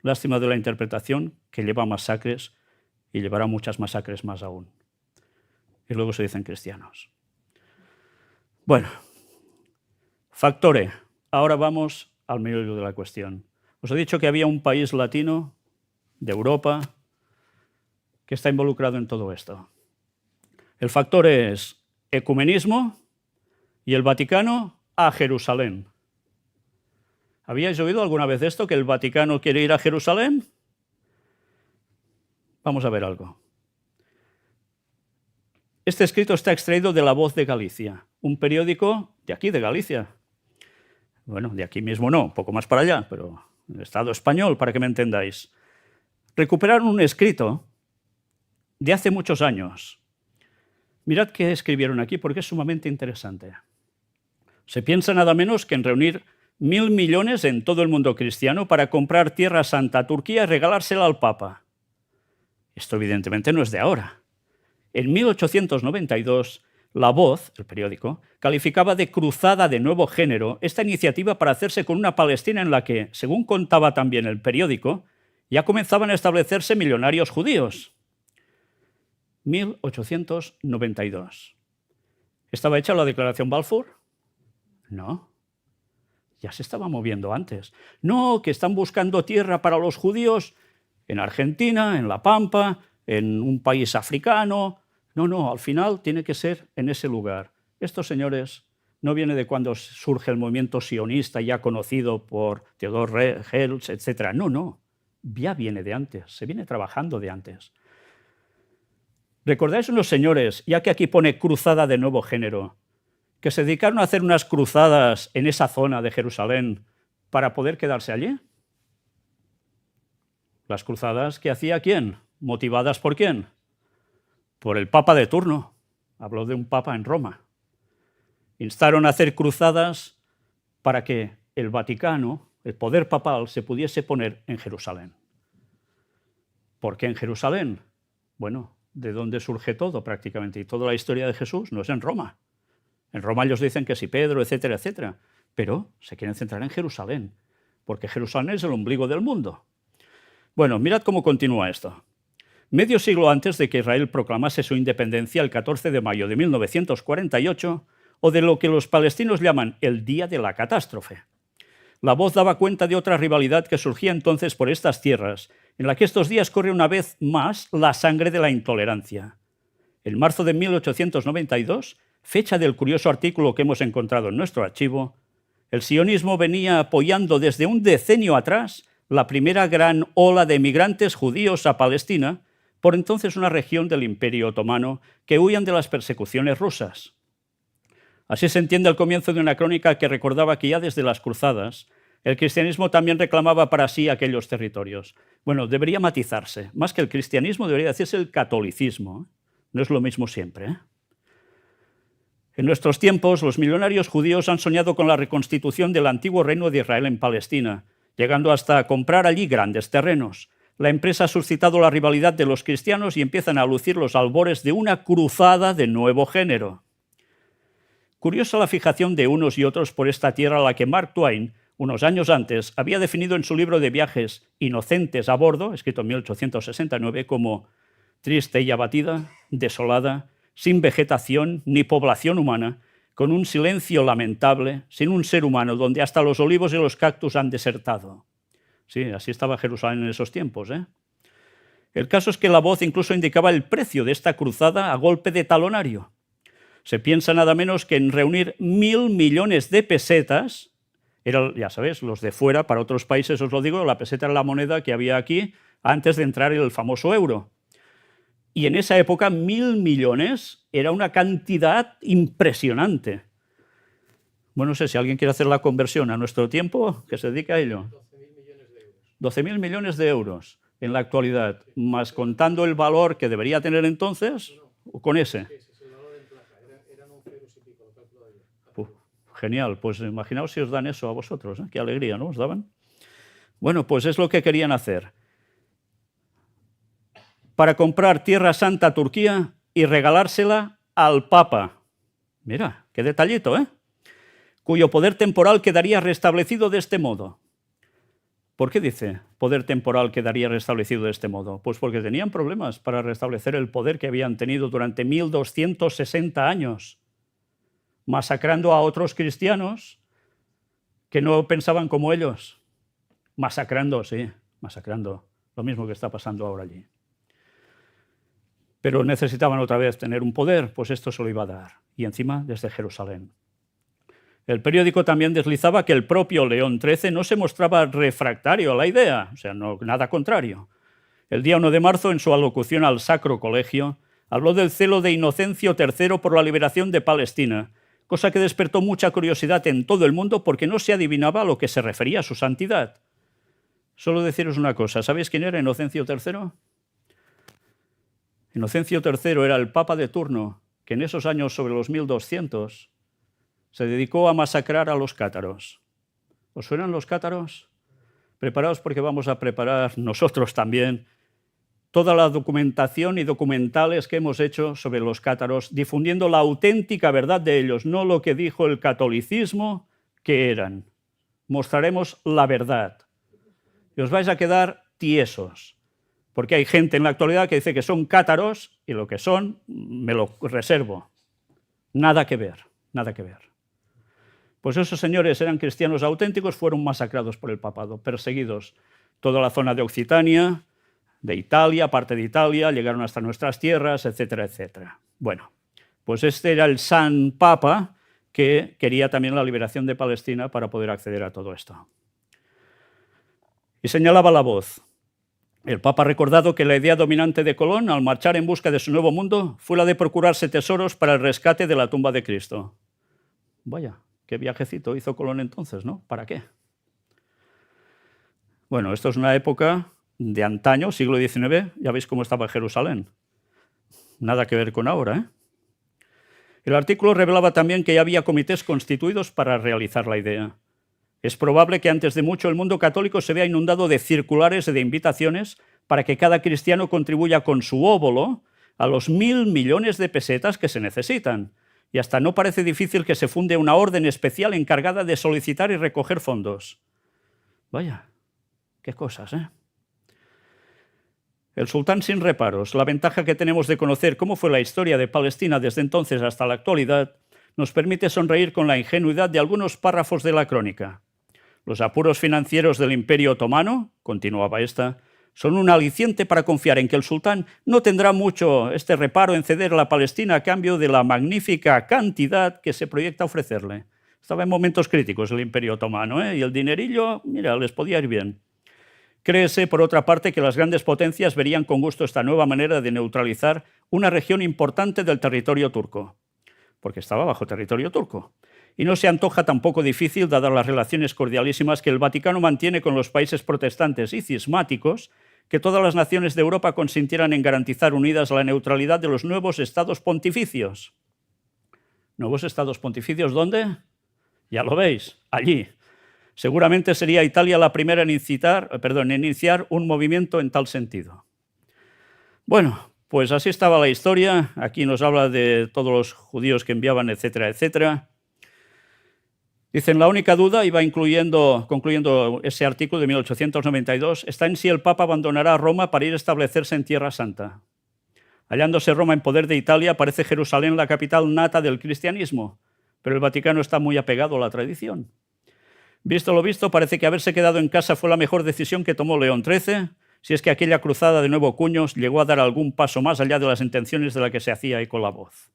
Lástima de la interpretación que lleva a masacres y llevará muchas masacres más aún. Y luego se dicen cristianos. Bueno, factore. Ahora vamos al meollo de la cuestión. Os he dicho que había un país latino de Europa que está involucrado en todo esto. El factor es ecumenismo y el Vaticano a Jerusalén. ¿Habíais oído alguna vez esto, que el Vaticano quiere ir a Jerusalén? Vamos a ver algo. Este escrito está extraído de La Voz de Galicia, un periódico de aquí, de Galicia. Bueno, de aquí mismo no, un poco más para allá, pero el Estado español, para que me entendáis, recuperaron un escrito de hace muchos años. Mirad qué escribieron aquí, porque es sumamente interesante. Se piensa nada menos que en reunir 1.000 millones en todo el mundo cristiano para comprar Tierra Santa a Turquía y regalársela al Papa. Esto evidentemente no es de ahora. En 1892, La Voz, el periódico, calificaba de cruzada de nuevo género esta iniciativa para hacerse con una Palestina en la que, según contaba también el periódico, ya comenzaban a establecerse millonarios judíos. 1892. ¿Estaba hecha la Declaración Balfour? No. Ya se estaba moviendo antes. No, que están buscando tierra para los judíos en Argentina, en La Pampa, en un país africano. No, al final tiene que ser en ese lugar. Estos señores no viene de cuando surge el movimiento sionista ya conocido por Theodor Herzl, etc. No, ya viene de antes, se viene trabajando de antes. ¿Recordáis unos señores, ya que aquí pone cruzada de nuevo género, que se dedicaron a hacer unas cruzadas en esa zona de Jerusalén para poder quedarse allí? Las cruzadas que hacía ¿quién? ¿Motivadas por quién? Por el Papa de turno. Habló de un Papa en Roma. Instaron a hacer cruzadas para que el Vaticano, el poder papal, se pudiese poner en Jerusalén. ¿Por qué en Jerusalén? Bueno, de dónde surge todo prácticamente, y toda la historia de Jesús no es en Roma. En Roma ellos dicen que sí, Pedro, etcétera, etcétera, pero se quieren centrar en Jerusalén, porque Jerusalén es el ombligo del mundo. Bueno, mirad cómo continúa esto. Medio siglo antes de que Israel proclamase su independencia el 14 de mayo de 1948, o de lo que los palestinos llaman el Día de la Catástrofe, La Voz daba cuenta de otra rivalidad que surgía entonces por estas tierras, en la que estos días corre una vez más la sangre de la intolerancia. En marzo de 1892, fecha del curioso artículo que hemos encontrado en nuestro archivo, el sionismo venía apoyando desde un decenio atrás la primera gran ola de emigrantes judíos a Palestina, por entonces una región del Imperio Otomano, que huían de las persecuciones rusas. Así se entiende el comienzo de una crónica que recordaba que ya desde las cruzadas el cristianismo también reclamaba para sí aquellos territorios. Bueno, debería matizarse. Más que el cristianismo debería decirse el catolicismo. No es lo mismo siempre, ¿eh? En nuestros tiempos, los millonarios judíos han soñado con la reconstitución del antiguo reino de Israel en Palestina, llegando hasta comprar allí grandes terrenos. La empresa ha suscitado la rivalidad de los cristianos y empiezan a lucir los albores de una cruzada de nuevo género. Curiosa la fijación de unos y otros por esta tierra a la que Mark Twain, unos años antes, había definido en su libro de viajes Inocentes a bordo, escrito en 1869, como triste y abatida, desolada, sin vegetación ni población humana, con un silencio lamentable, sin un ser humano, donde hasta los olivos y los cactus han desertado. Sí, así estaba Jerusalén en esos tiempos, ¿eh? El caso es que La Voz incluso indicaba el precio de esta cruzada a golpe de talonario. Se piensa nada menos que en reunir 1.000 millones de pesetas. Era, ya sabéis, los de fuera, para otros países os lo digo, la peseta era la moneda que había aquí antes de entrar el famoso euro. Y en esa época 1.000 millones era una cantidad impresionante. Bueno, no sé si alguien quiere hacer la conversión a nuestro tiempo, que se dedique a ello. 12.000 millones de euros en la actualidad, más contando el valor que debería tener entonces, o con ese. Genial, pues imaginaos si os dan eso a vosotros, ¿eh? Qué alegría, ¿no? ¿Os daban? Bueno, pues es lo que querían hacer. Para comprar Tierra Santa a Turquía y regalársela al Papa. Mira, qué detallito, ¿eh? Cuyo poder temporal quedaría restablecido de este modo. ¿Por qué dice poder temporal quedaría restablecido de este modo? Pues porque tenían problemas para restablecer el poder que habían tenido durante 1260 años. Masacrando a otros cristianos que no pensaban como ellos. Masacrando, sí, masacrando. Lo mismo que está pasando ahora allí. Pero necesitaban otra vez tener un poder, pues esto se lo iba a dar. Y encima desde Jerusalén. El periódico también deslizaba que el propio León XIII no se mostraba refractario a la idea, o sea, no, nada contrario. El día 1 de marzo, en su alocución al Sacro Colegio, habló del celo de Inocencio III por la liberación de Palestina, cosa que despertó mucha curiosidad en todo el mundo porque no se adivinaba a lo que se refería a su santidad. Solo deciros una cosa, ¿sabéis quién era Inocencio III? Inocencio III era el papa de turno que en esos años sobre los 1200 se dedicó a masacrar a los cátaros. ¿Os suenan los cátaros? Preparaos porque vamos a preparar nosotros también toda la documentación y documentales que hemos hecho sobre los cátaros, difundiendo la auténtica verdad de ellos, no lo que dijo el catolicismo que eran. Mostraremos la verdad. Y os vais a quedar tiesos, porque hay gente en la actualidad que dice que son cátaros y lo que son me lo reservo. Nada que ver, nada que ver. Pues esos señores eran cristianos auténticos, fueron masacrados por el papado, perseguidos. Toda la zona de Occitania, de Italia, parte de Italia, llegaron hasta nuestras tierras, etcétera, etcétera. Bueno, pues este era el San Papa que quería también la liberación de Palestina para poder acceder a todo esto. Y señalaba la voz. El Papa ha recordado que la idea dominante de Colón, al marchar en busca de su nuevo mundo, fue la de procurarse tesoros para el rescate de la tumba de Cristo. Vaya, qué viajecito hizo Colón entonces, ¿no? ¿Para qué? Bueno, esto es una época de antaño, siglo XIX, ya veis cómo estaba Jerusalén. Nada que ver con ahora, ¿eh? El artículo revelaba también que ya había comités constituidos para realizar la idea. Es probable que antes de mucho el mundo católico se vea inundado de circulares y de invitaciones para que cada cristiano contribuya con su óbolo a los 1.000 millones de pesetas que se necesitan. Y hasta no parece difícil que se funde una orden especial encargada de solicitar y recoger fondos. Vaya, qué cosas, ¿eh? El sultán sin reparos, la ventaja que tenemos de conocer cómo fue la historia de Palestina desde entonces hasta la actualidad, nos permite sonreír con la ingenuidad de algunos párrafos de la crónica. Los apuros financieros del Imperio Otomano, continuaba esta, son un aliciente para confiar en que el sultán no tendrá mucho este reparo en ceder a la Palestina a cambio de la magnífica cantidad que se proyecta ofrecerle. Estaba en momentos críticos el Imperio Otomano, ¿eh? Y el dinerillo, mira, les podía ir bien. Créese, por otra parte, que las grandes potencias verían con gusto esta nueva manera de neutralizar una región importante del territorio turco, porque estaba bajo territorio turco. Y no se antoja tampoco difícil, dadas las relaciones cordialísimas que el Vaticano mantiene con los países protestantes y cismáticos, que todas las naciones de Europa consintieran en garantizar unidas la neutralidad de los nuevos estados pontificios. ¿Nuevos estados pontificios dónde? Ya lo veis, allí. Seguramente sería Italia la primera en iniciar un movimiento en tal sentido. Bueno, pues así estaba la historia. Aquí nos habla de todos los judíos que enviaban, etcétera, etcétera. Dicen, la única duda, y va concluyendo ese artículo de 1892, está en si el Papa abandonará Roma para ir a establecerse en Tierra Santa. Hallándose Roma en poder de Italia, parece Jerusalén la capital nata del cristianismo, pero el Vaticano está muy apegado a la tradición. Visto lo visto, parece que haberse quedado en casa fue la mejor decisión que tomó León XIII, si es que aquella cruzada de nuevo cuños llegó a dar algún paso más allá de las intenciones de la que se hacía eco la voz.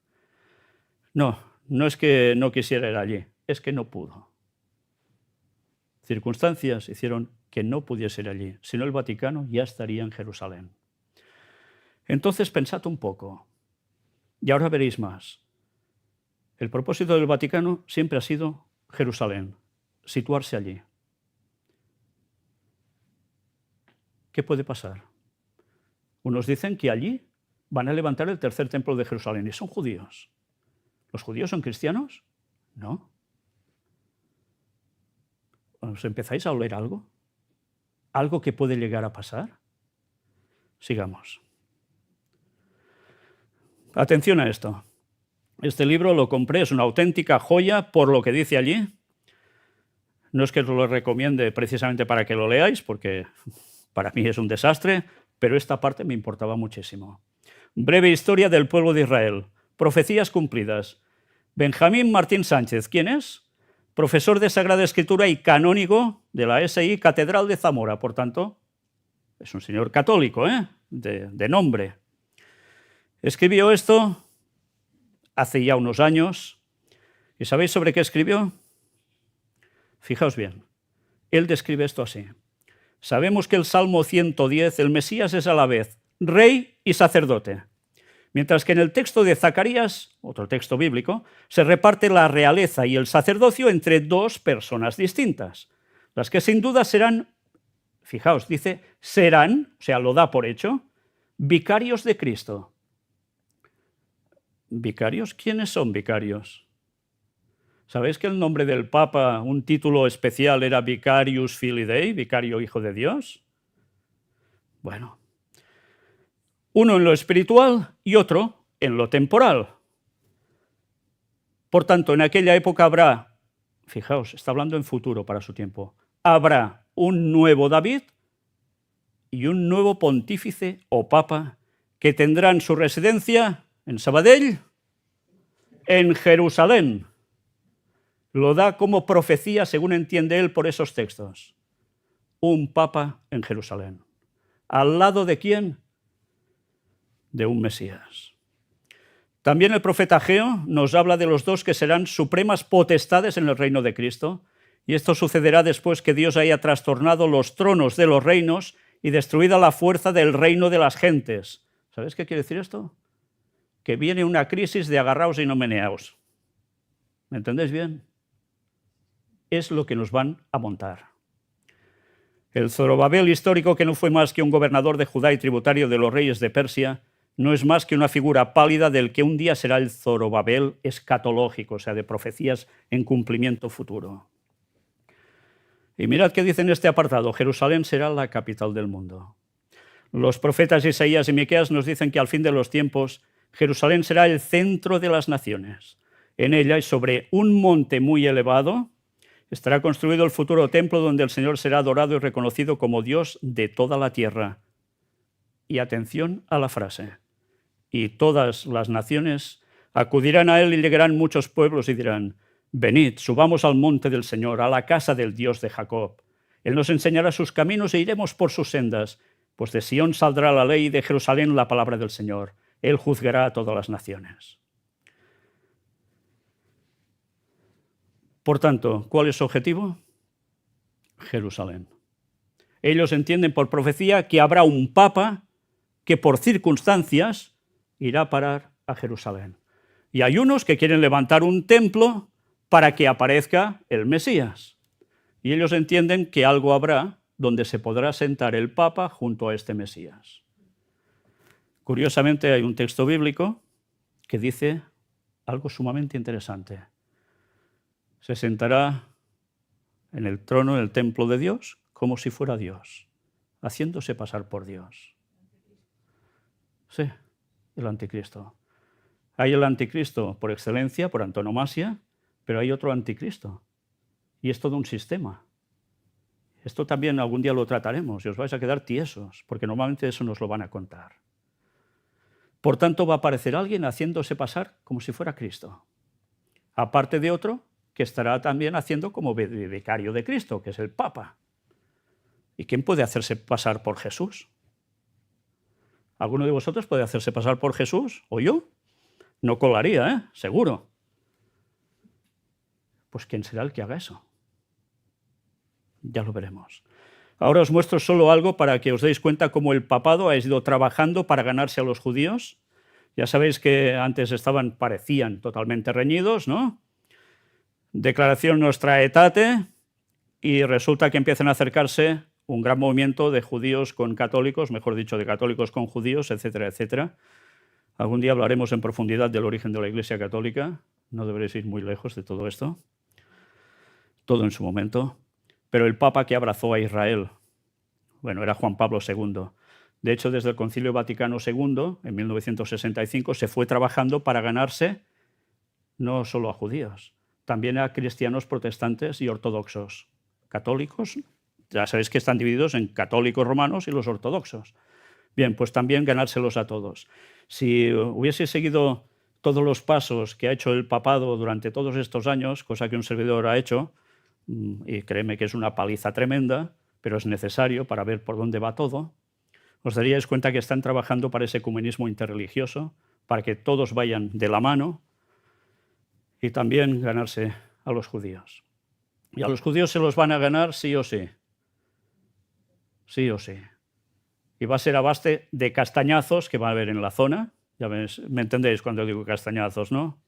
No es que no quisiera ir allí, es que no pudo. Circunstancias hicieron que no pudiese ir allí, si no el Vaticano ya estaría en Jerusalén. Entonces pensad un poco, y ahora veréis más. El propósito del Vaticano siempre ha sido Jerusalén, situarse allí. ¿Qué puede pasar? Unos dicen que allí van a levantar el tercer templo de Jerusalén y son judíos. ¿Los judíos son cristianos? No. ¿Os empezáis a oler algo? ¿Algo que puede llegar a pasar? Sigamos. Atención a esto. Este libro lo compré, es una auténtica joya por lo que dice allí. No es que os lo recomiende precisamente para que lo leáis, porque para mí es un desastre, pero esta parte me importaba muchísimo. Breve historia del pueblo de Israel. Profecías cumplidas. Benjamín Martín Sánchez, ¿quién es? Profesor de Sagrada Escritura y canónigo de la SI Catedral de Zamora, por tanto, es un señor católico, de nombre. Escribió esto hace ya unos años. ¿Y sabéis sobre qué escribió? Fijaos bien, él describe esto así. Sabemos que el Salmo 110, el Mesías es a la vez rey y sacerdote. Mientras que en el texto de Zacarías, otro texto bíblico, se reparte la realeza y el sacerdocio entre dos personas distintas, las que sin duda serán, fijaos, dice, serán, o sea, lo da por hecho, vicarios de Cristo. ¿Vicarios? ¿Quiénes son vicarios? ¿Sabéis que el nombre del Papa, un título especial, era Vicarius Filii Dei, vicario hijo de Dios? Bueno, uno en lo espiritual y otro en lo temporal. Por tanto, en aquella época habrá, fijaos, está hablando en futuro para su tiempo, habrá un nuevo David y un nuevo pontífice o papa que tendrán su residencia en Sabadell, en Jerusalén. Lo da como profecía, según entiende él, por esos textos. Un papa en Jerusalén. ¿Al lado de quién? De un Mesías. También el profeta Ageo nos habla de los dos que serán supremas potestades en el reino de Cristo, y esto sucederá después que Dios haya trastornado los tronos de los reinos y destruida la fuerza del reino de las gentes. ¿Sabéis qué quiere decir esto? Que viene una crisis de agarraos y no meneaos. ¿Me entendéis bien? Es lo que nos van a montar. El Zorobabel histórico, que no fue más que un gobernador de Judá y tributario de los reyes de Persia, no es más que una figura pálida del que un día será el Zorobabel escatológico, o sea, de profecías en cumplimiento futuro. Y mirad qué dice en este apartado: Jerusalén será la capital del mundo. Los profetas Isaías y Miqueas nos dicen que al fin de los tiempos Jerusalén será el centro de las naciones. En ella y sobre un monte muy elevado estará construido el futuro templo donde el Señor será adorado y reconocido como Dios de toda la tierra. Y atención a la frase: y todas las naciones acudirán a él y llegarán muchos pueblos y dirán: venid, subamos al monte del Señor, a la casa del Dios de Jacob. Él nos enseñará sus caminos e iremos por sus sendas, pues de Sión saldrá la ley y de Jerusalén la palabra del Señor. Él juzgará a todas las naciones. Por tanto, ¿cuál es su objetivo? Jerusalén. Ellos entienden por profecía que habrá un papa que por circunstancias irá a parar a Jerusalén. Y hay unos que quieren levantar un templo para que aparezca el Mesías. Y ellos entienden que algo habrá donde se podrá sentar el papa junto a este Mesías. Curiosamente hay un texto bíblico que dice algo sumamente interesante. Se sentará en el trono, en el templo de Dios, como si fuera Dios, haciéndose pasar por Dios. Sí, el anticristo. Hay el anticristo por excelencia, por antonomasia, pero hay otro anticristo. Y es todo un sistema. Esto también algún día lo trataremos y os vais a quedar tiesos, porque normalmente eso nos lo van a contar. Por tanto, va a aparecer alguien haciéndose pasar como si fuera Cristo. Aparte de otro que estará también haciendo como vicario de Cristo, que es el Papa. ¿Y quién puede hacerse pasar por Jesús? ¿Alguno de vosotros puede hacerse pasar por Jesús? ¿O yo? No colaría, ¿eh? Seguro. Pues ¿quién será el que haga eso? Ya lo veremos. Ahora os muestro solo algo para que os deis cuenta cómo el papado ha ido trabajando para ganarse a los judíos. Ya sabéis que antes parecían totalmente reñidos, ¿no? Declaración Nostra Aetate, y resulta que empiezan a acercarse un gran movimiento de judíos con católicos, mejor dicho, de católicos con judíos, etcétera, etcétera. Algún día hablaremos en profundidad del origen de la Iglesia Católica. No deberéis ir muy lejos de todo esto. Todo en su momento. Pero el Papa que abrazó a Israel, bueno, era Juan Pablo II. De hecho, desde el Concilio Vaticano II, en 1965, se fue trabajando para ganarse no solo a judíos, también a cristianos protestantes y ortodoxos. Católicos, ya sabéis que están divididos en católicos romanos y los ortodoxos. Bien, pues también ganárselos a todos. Si hubiese seguido todos los pasos que ha hecho el papado durante todos estos años, cosa que un servidor ha hecho, y créeme que es una paliza tremenda, pero es necesario para ver por dónde va todo, os daríais cuenta que están trabajando para ese ecumenismo interreligioso, para que todos vayan de la mano y también ganarse a los judíos. Y a los judíos se los van a ganar sí o sí. Sí o sí. Y va a ser a base de castañazos que va a haber en la zona. Ya me entendéis cuando digo castañazos, ¿no?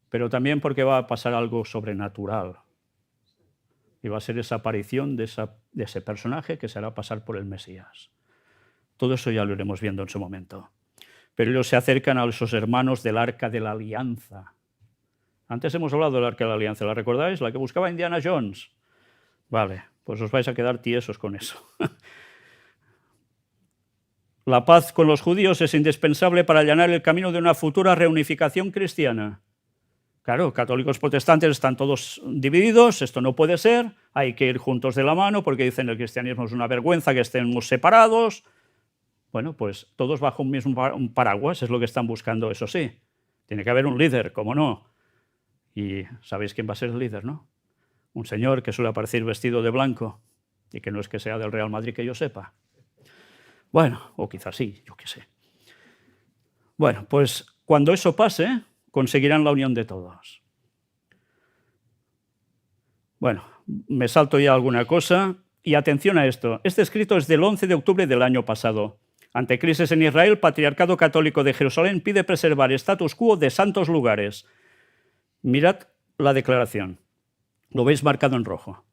Pero también porque va a pasar algo sobrenatural. Y va a ser esa aparición de ese personaje que se hará pasar por el Mesías. Todo eso ya lo iremos viendo en su momento. Pero ellos se acercan a esos hermanos del Arca de la Alianza. Antes hemos hablado del Arca de la Alianza, ¿la recordáis? La que buscaba Indiana Jones. Vale, pues os vais a quedar tiesos con eso. La paz con los judíos es indispensable para allanar el camino de una futura reunificación cristiana. Claro, católicos protestantes están todos divididos, esto no puede ser, hay que ir juntos de la mano porque dicen que el cristianismo es una vergüenza que estemos separados. Bueno, pues todos bajo un mismo paraguas es lo que están buscando, eso sí. Tiene que haber un líder, ¿cómo no? Y sabéis quién va a ser el líder, ¿no? Un señor que suele aparecer vestido de blanco y que no es que sea del Real Madrid que yo sepa. Bueno, o quizás sí, yo qué sé. Bueno, pues cuando eso pase, conseguirán la unión de todos. Bueno, me salto ya alguna cosa y atención a esto. Este escrito es del 11 de octubre del año pasado. Ante crisis en Israel, el Patriarcado Católico de Jerusalén pide preservar status quo de santos lugares. Mirad la declaración. Lo veis marcado en rojo.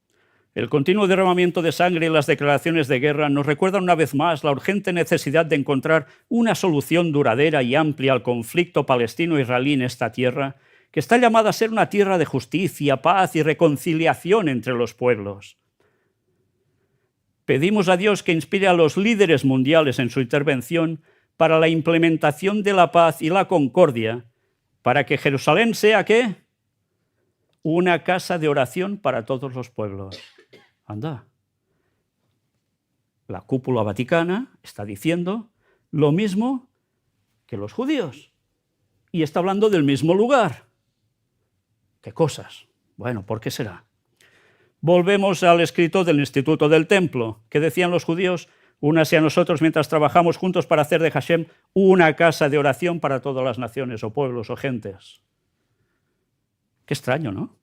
El continuo derramamiento de sangre y las declaraciones de guerra nos recuerdan una vez más la urgente necesidad de encontrar una solución duradera y amplia al conflicto palestino-israelí en esta tierra, que está llamada a ser una tierra de justicia, paz y reconciliación entre los pueblos. Pedimos a Dios que inspire a los líderes mundiales en su intervención para la implementación de la paz y la concordia, para que Jerusalén sea, ¿qué? Una casa de oración para todos los pueblos. Anda. La cúpula vaticana está diciendo lo mismo que los judíos. Y está hablando del mismo lugar. ¿Qué cosas? Bueno, ¿por qué será? Volvemos al escrito del Instituto del Templo. ¿Qué decían los judíos? Únase a nosotros mientras trabajamos juntos para hacer de Hashem una casa de oración para todas las naciones o pueblos o gentes. Qué extraño, ¿no?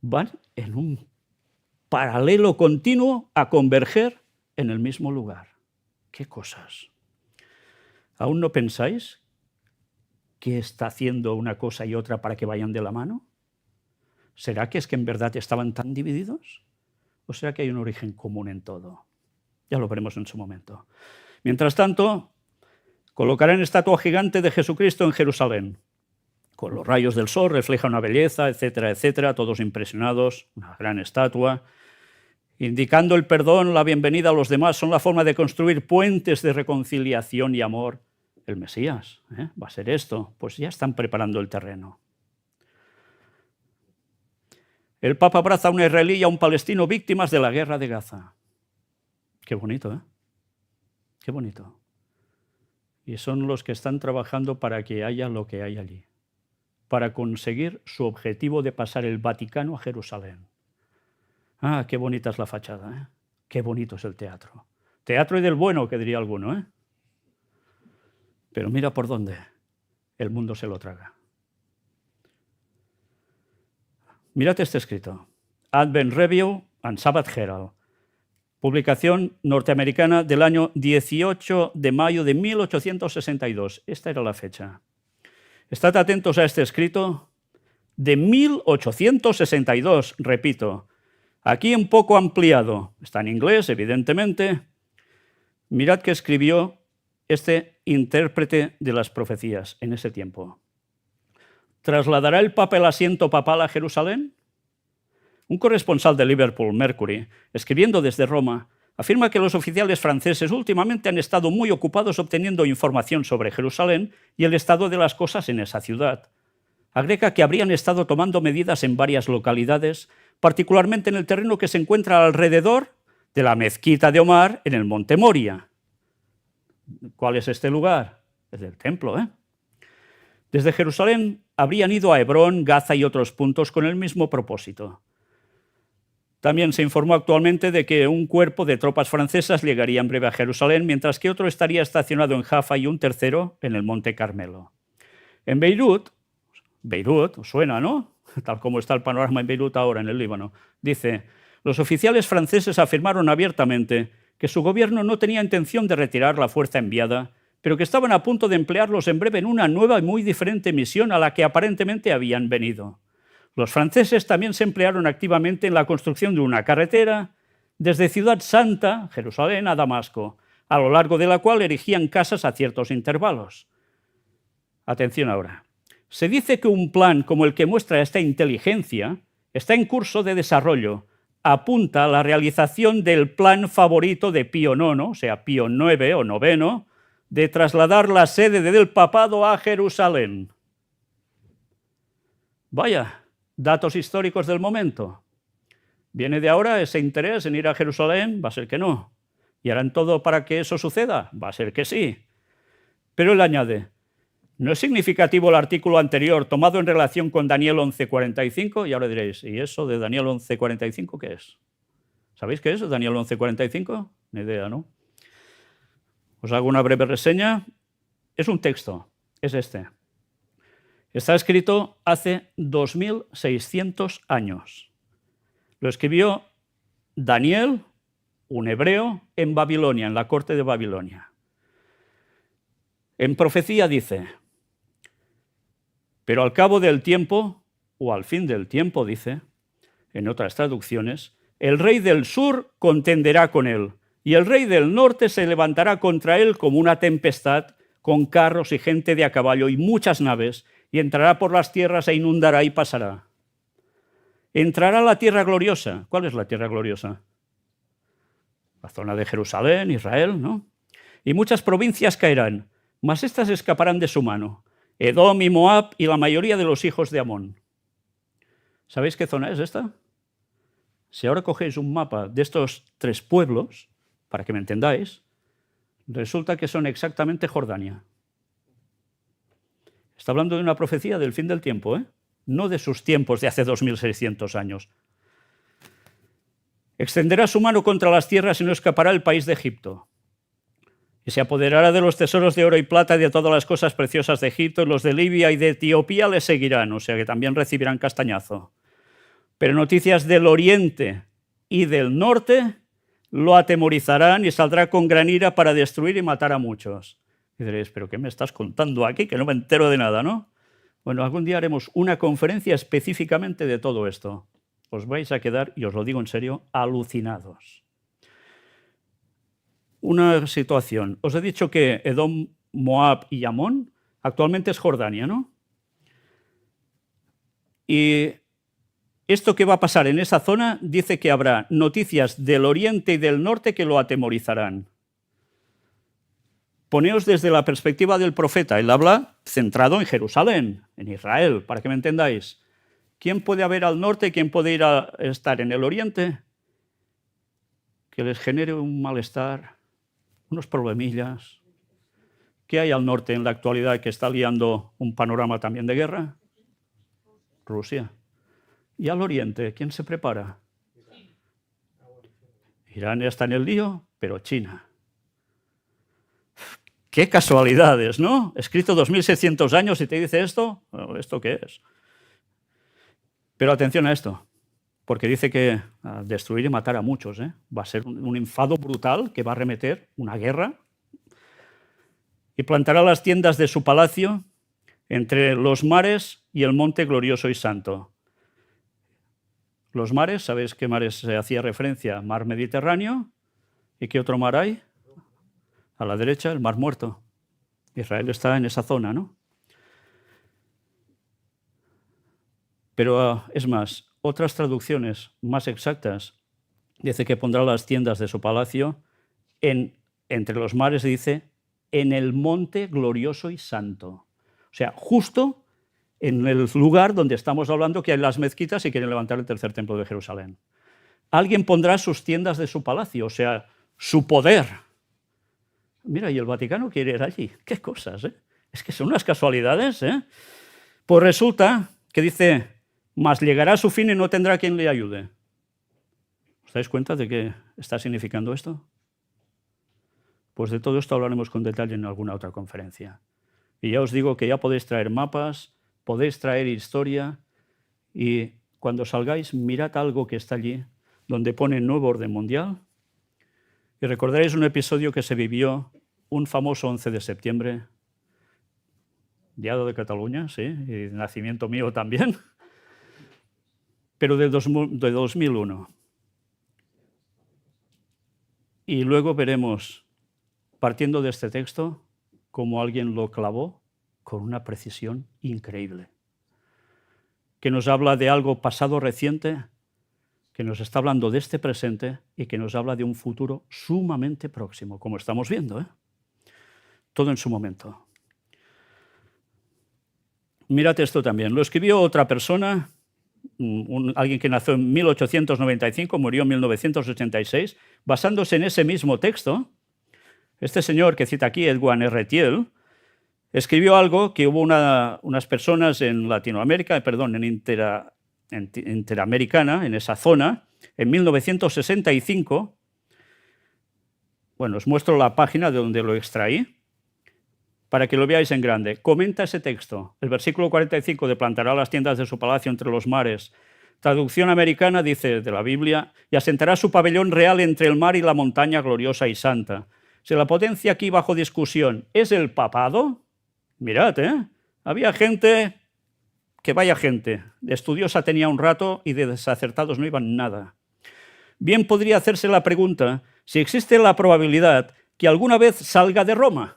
Van en un paralelo continuo a converger en el mismo lugar. ¿Qué cosas? ¿Aún no pensáis que está haciendo una cosa y otra para que vayan de la mano? ¿Será que es que en verdad estaban tan divididos? ¿O será que hay un origen común en todo? Ya lo veremos en su momento. Mientras tanto, colocarán estatua gigante de Jesucristo en Jerusalén. Con los rayos del sol refleja una belleza, etcétera, etcétera, todos impresionados, una gran estatua. Indicando el perdón, la bienvenida a los demás, son la forma de construir puentes de reconciliación y amor. El Mesías, va a ser esto, pues ya están preparando el terreno. El Papa abraza a un israelí y a un palestino víctimas de la guerra de Gaza. Qué bonito, ¿eh? Qué bonito. Y son los que están trabajando para que haya lo que hay allí, para conseguir su objetivo de pasar el Vaticano a Jerusalén. Ah, qué bonita es la fachada, ¿eh? Qué bonito es el teatro. Teatro y del bueno, que diría alguno, ¿eh? Pero mira por dónde el mundo se lo traga. Mirad este escrito. Advent Review and Sabbath Herald. Publicación norteamericana del año 18 de mayo de 1862. Esta era la fecha. Estad atentos a este escrito de 1862, repito. Aquí un poco ampliado. Está en inglés, evidentemente. Mirad qué escribió este intérprete de las profecías en ese tiempo. ¿Trasladará el Papa el asiento papal a Jerusalén? Un corresponsal de Liverpool Mercury, escribiendo desde Roma, afirma que los oficiales franceses últimamente han estado muy ocupados obteniendo información sobre Jerusalén y el estado de las cosas en esa ciudad. Agrega que habrían estado tomando medidas en varias localidades, particularmente en el terreno que se encuentra alrededor de la mezquita de Omar en el Monte Moria. ¿Cuál es este lugar? Es el templo, ¿eh? Desde Jerusalén habrían ido a Hebrón, Gaza y otros puntos con el mismo propósito. También se informó actualmente de que un cuerpo de tropas francesas llegaría en breve a Jerusalén, mientras que otro estaría estacionado en Jaffa y un tercero en el Monte Carmelo. En Beirut, os suena, ¿no? Tal como está el panorama en Beirut ahora, en el Líbano, dice, los oficiales franceses afirmaron abiertamente que su gobierno no tenía intención de retirar la fuerza enviada pero que estaban a punto de emplearlos en breve en una nueva y muy diferente misión a la que aparentemente habían venido. Los franceses también se emplearon activamente en la construcción de una carretera desde Ciudad Santa, Jerusalén, a Damasco, a lo largo de la cual erigían casas a ciertos intervalos. Atención ahora. Se dice que un plan como el que muestra esta inteligencia está en curso de desarrollo. Apunta a la realización del plan favorito de Pío IX, o sea, Pío IX o noveno, de trasladar la sede del papado a Jerusalén. Vaya, datos históricos del momento. ¿Viene de ahora ese interés en ir a Jerusalén? Va a ser que no. ¿Y harán todo para que eso suceda? Va a ser que sí. Pero él añade, ¿no es significativo el artículo anterior tomado en relación con Daniel 11:45? Y ahora diréis, ¿y eso de Daniel 11:45 qué es? ¿Sabéis qué es Daniel 11:45? Ni idea, ¿no? Os hago una breve reseña. Es un texto, es este. Está escrito hace 2600 años. Lo escribió Daniel, un hebreo, en Babilonia, en la corte de Babilonia. En profecía dice, pero al cabo del tiempo, o al fin del tiempo, dice, en otras traducciones, el rey del sur contenderá con él, y el rey del norte se levantará contra él como una tempestad, con carros y gente de a caballo y muchas naves, y entrará por las tierras e inundará y pasará. Entrará a la tierra gloriosa. ¿Cuál es la tierra gloriosa? La zona de Jerusalén, Israel, ¿no? Y muchas provincias caerán, mas éstas escaparán de su mano. Edom y Moab y la mayoría de los hijos de Amón. ¿Sabéis qué zona es esta? Si ahora cogéis un mapa de estos tres pueblos, para que me entendáis, resulta que son exactamente Jordania. Está hablando de una profecía del fin del tiempo, ¿eh? No de sus tiempos de hace 2600 años. Extenderá su mano contra las tierras y no escapará el país de Egipto. Y se apoderará de los tesoros de oro y plata y de todas las cosas preciosas de Egipto, y los de Libia y de Etiopía le seguirán, o sea que también recibirán castañazo. Pero noticias del oriente y del norte lo atemorizarán y saldrá con gran ira para destruir y matar a muchos. Y diréis, ¿pero qué me estás contando aquí? Que no me entero de nada, ¿no? Bueno, algún día haremos una conferencia específicamente de todo esto. Os vais a quedar, y os lo digo en serio, alucinados. Una situación. Os he dicho que Edom, Moab y Amón actualmente es Jordania, ¿no? Y esto que va a pasar en esa zona dice que habrá noticias del oriente y del norte que lo atemorizarán. Poneos desde la perspectiva del profeta. Él habla centrado en Jerusalén, en Israel, para que me entendáis. ¿Quién puede haber al norte y quién puede ir a estar en el oriente? Que les genere un malestar, unos problemillas. ¿Qué hay al norte en la actualidad que está liando un panorama también de guerra? Rusia. ¿Y al oriente quién se prepara? Irán está en el lío, pero China. ¡Qué casualidades!, ¿no? Escrito 2600 años y te dice esto. Bueno, ¿esto qué es? Pero atención a esto, porque dice que a destruir y matar a muchos, ¿eh? Va a ser un enfado brutal que va a arremeter una guerra. Y plantará las tiendas de su palacio entre los mares y el monte glorioso y santo. Los mares, ¿sabéis qué mares se hacía referencia? Mar Mediterráneo. ¿Y qué otro mar hay? A la derecha, el Mar Muerto. Israel está en esa zona, ¿no? Pero es más, otras traducciones más exactas dice que pondrá las tiendas de su palacio entre los mares, dice, en el monte glorioso y santo. O sea, justo en el lugar donde estamos hablando que hay las mezquitas y quieren levantar el tercer templo de Jerusalén. Alguien pondrá sus tiendas de su palacio, o sea, su poder. Mira, y el Vaticano quiere ir allí. Qué cosas, ¿eh? Es que son unas casualidades, ¿eh? Pues resulta que dice, mas llegará a su fin y no tendrá quien le ayude. ¿Os dais cuenta de qué está significando esto? Pues de todo esto hablaremos con detalle en alguna otra conferencia. Y ya os digo que ya podéis traer mapas, podéis traer historia, y cuando salgáis mirad algo que está allí, donde pone nuevo orden mundial. Y recordaréis un episodio que se vivió un famoso 11 de septiembre, Diado de Cataluña, sí, y nacimiento mío también, pero de 2001. Y luego veremos, partiendo de este texto, cómo alguien lo clavó con una precisión increíble, que nos habla de algo pasado reciente, que nos está hablando de este presente y que nos habla de un futuro sumamente próximo, como estamos viendo, ¿eh? Todo en su momento. Mírate esto también. Lo escribió otra persona, alguien que nació en 1895, murió en 1986, basándose en ese mismo texto. Este señor que cita aquí, Edwin R. Thiel, escribió algo que hubo unas personas en Latinoamérica, perdón, en Interamericana, en esa zona, en 1965. Bueno, os muestro la página de donde lo extraí, para que lo veáis en grande. Comenta ese texto. El versículo 45 de plantará las tiendas de su palacio entre los mares. Traducción americana dice de la Biblia, y asentará su pabellón real entre el mar y la montaña gloriosa y santa. Si la potencia aquí bajo discusión es el papado, mirad, había gente, que vaya gente, de estudiosa tenía un rato y de desacertados no iban nada. Bien podría hacerse la pregunta si existe la probabilidad que alguna vez salga de Roma.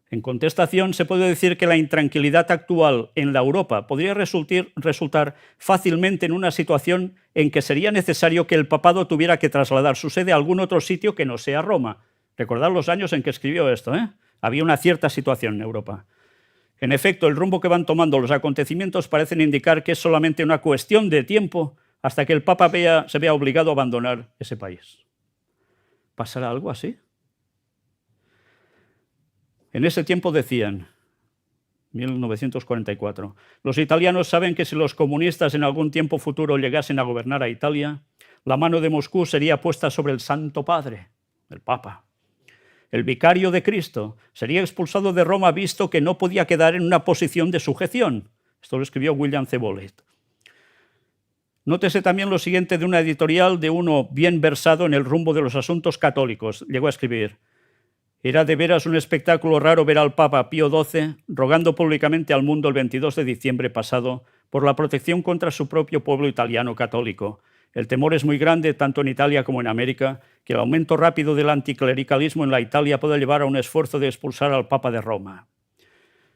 En contestación, se puede decir que la intranquilidad actual en la Europa podría resultar fácilmente en una situación en que sería necesario que el papado tuviera que trasladar su sede a algún otro sitio que no sea Roma. Recordad los años en que escribió esto, Había una cierta situación en Europa. En efecto, el rumbo que van tomando los acontecimientos parecen indicar que es solamente una cuestión de tiempo hasta que el Papa se vea obligado a abandonar ese país. ¿Pasará algo así? En ese tiempo decían, 1944, los italianos saben que si los comunistas en algún tiempo futuro llegasen a gobernar a Italia, la mano de Moscú sería puesta sobre el Santo Padre, el Papa. El vicario de Cristo sería expulsado de Roma visto que no podía quedar en una posición de sujeción. Esto lo escribió William Cebollet. Nótese también lo siguiente de una editorial de uno bien versado en el rumbo de los asuntos católicos. Llegó a escribir: era de veras un espectáculo raro ver al Papa Pío XII rogando públicamente al mundo el 22 de diciembre pasado por la protección contra su propio pueblo italiano católico. El temor es muy grande, tanto en Italia como en América, que el aumento rápido del anticlericalismo en la Italia pueda llevar a un esfuerzo de expulsar al Papa de Roma.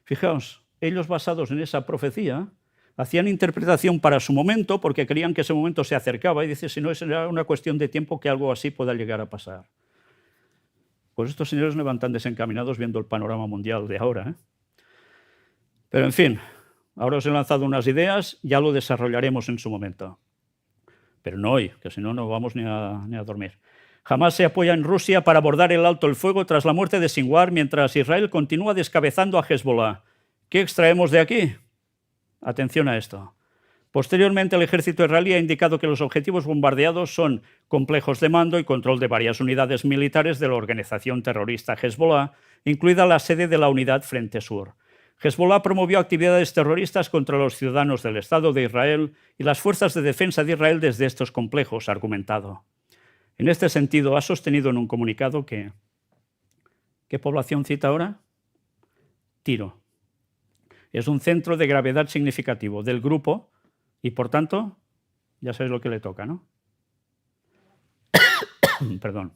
Fijaos, ellos basados en esa profecía hacían interpretación para su momento porque creían que ese momento se acercaba y dice, si no, será una cuestión de tiempo que algo así pueda llegar a pasar. Pues estos señores no van tan desencaminados viendo el panorama mundial de ahora. Pero en fin, ahora os he lanzado unas ideas, ya lo desarrollaremos en su momento. Pero no hoy, que si no, no vamos ni a dormir. Jamás se apoya en Rusia para abordar el alto el fuego tras la muerte de Sinwar, mientras Israel continúa descabezando a Hezbollah. ¿Qué extraemos de aquí? Atención a esto. Posteriormente, el ejército israelí ha indicado que los objetivos bombardeados son complejos de mando y control de varias unidades militares de la organización terrorista Hezbollah, incluida la sede de la unidad Frente Sur. Hezbollah promovió actividades terroristas contra los ciudadanos del Estado de Israel y las fuerzas de defensa de Israel desde estos complejos, ha argumentado. En este sentido, ha sostenido en un comunicado que... ¿Qué población cita ahora? Tiro. Es un centro de gravedad significativo del grupo y, por tanto, ya sabéis lo que le toca, ¿no? Perdón.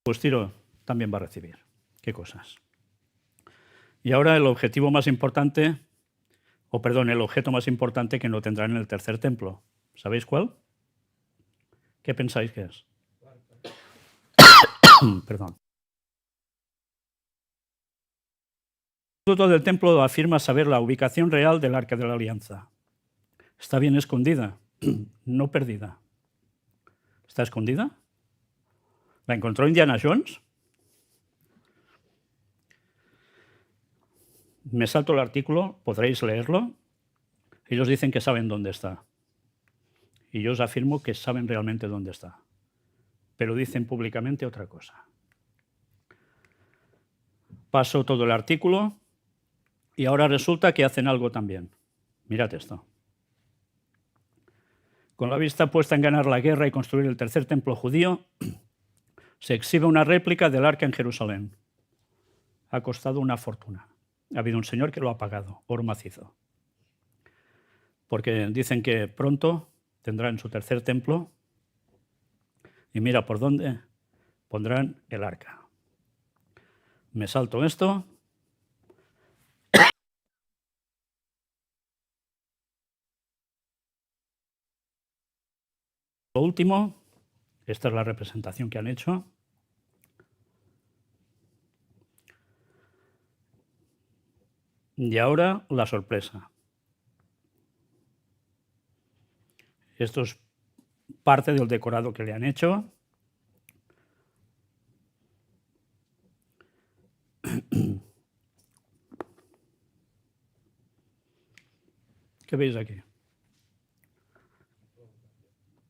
Pues Tiro también va a recibir. ¿Qué cosas? Y ahora el objetivo más importante, el objeto más importante que no tendrán en el tercer templo. ¿Sabéis cuál? ¿Qué pensáis que es? Perdón. El Estatuto del Templo afirma saber la ubicación real del Arca de la Alianza. Está bien escondida, no perdida. ¿Está escondida? ¿La encontró Indiana Jones? Me salto el artículo, podréis leerlo. Ellos dicen que saben dónde está. Y yo os afirmo que saben realmente dónde está. Pero dicen públicamente otra cosa. Paso todo el artículo y ahora resulta que hacen algo también. Mirad esto. Con la vista puesta en ganar la guerra y construir el tercer templo judío, se exhibe una réplica del arca en Jerusalén. Ha costado una fortuna. Ha habido un señor que lo ha pagado, oro macizo. Porque dicen que pronto tendrán su tercer templo y mira por dónde pondrán el arca. Me salto esto. Lo último, esta es la representación que han hecho. Y ahora la sorpresa. Esto es parte del decorado que le han hecho. ¿Qué veis aquí?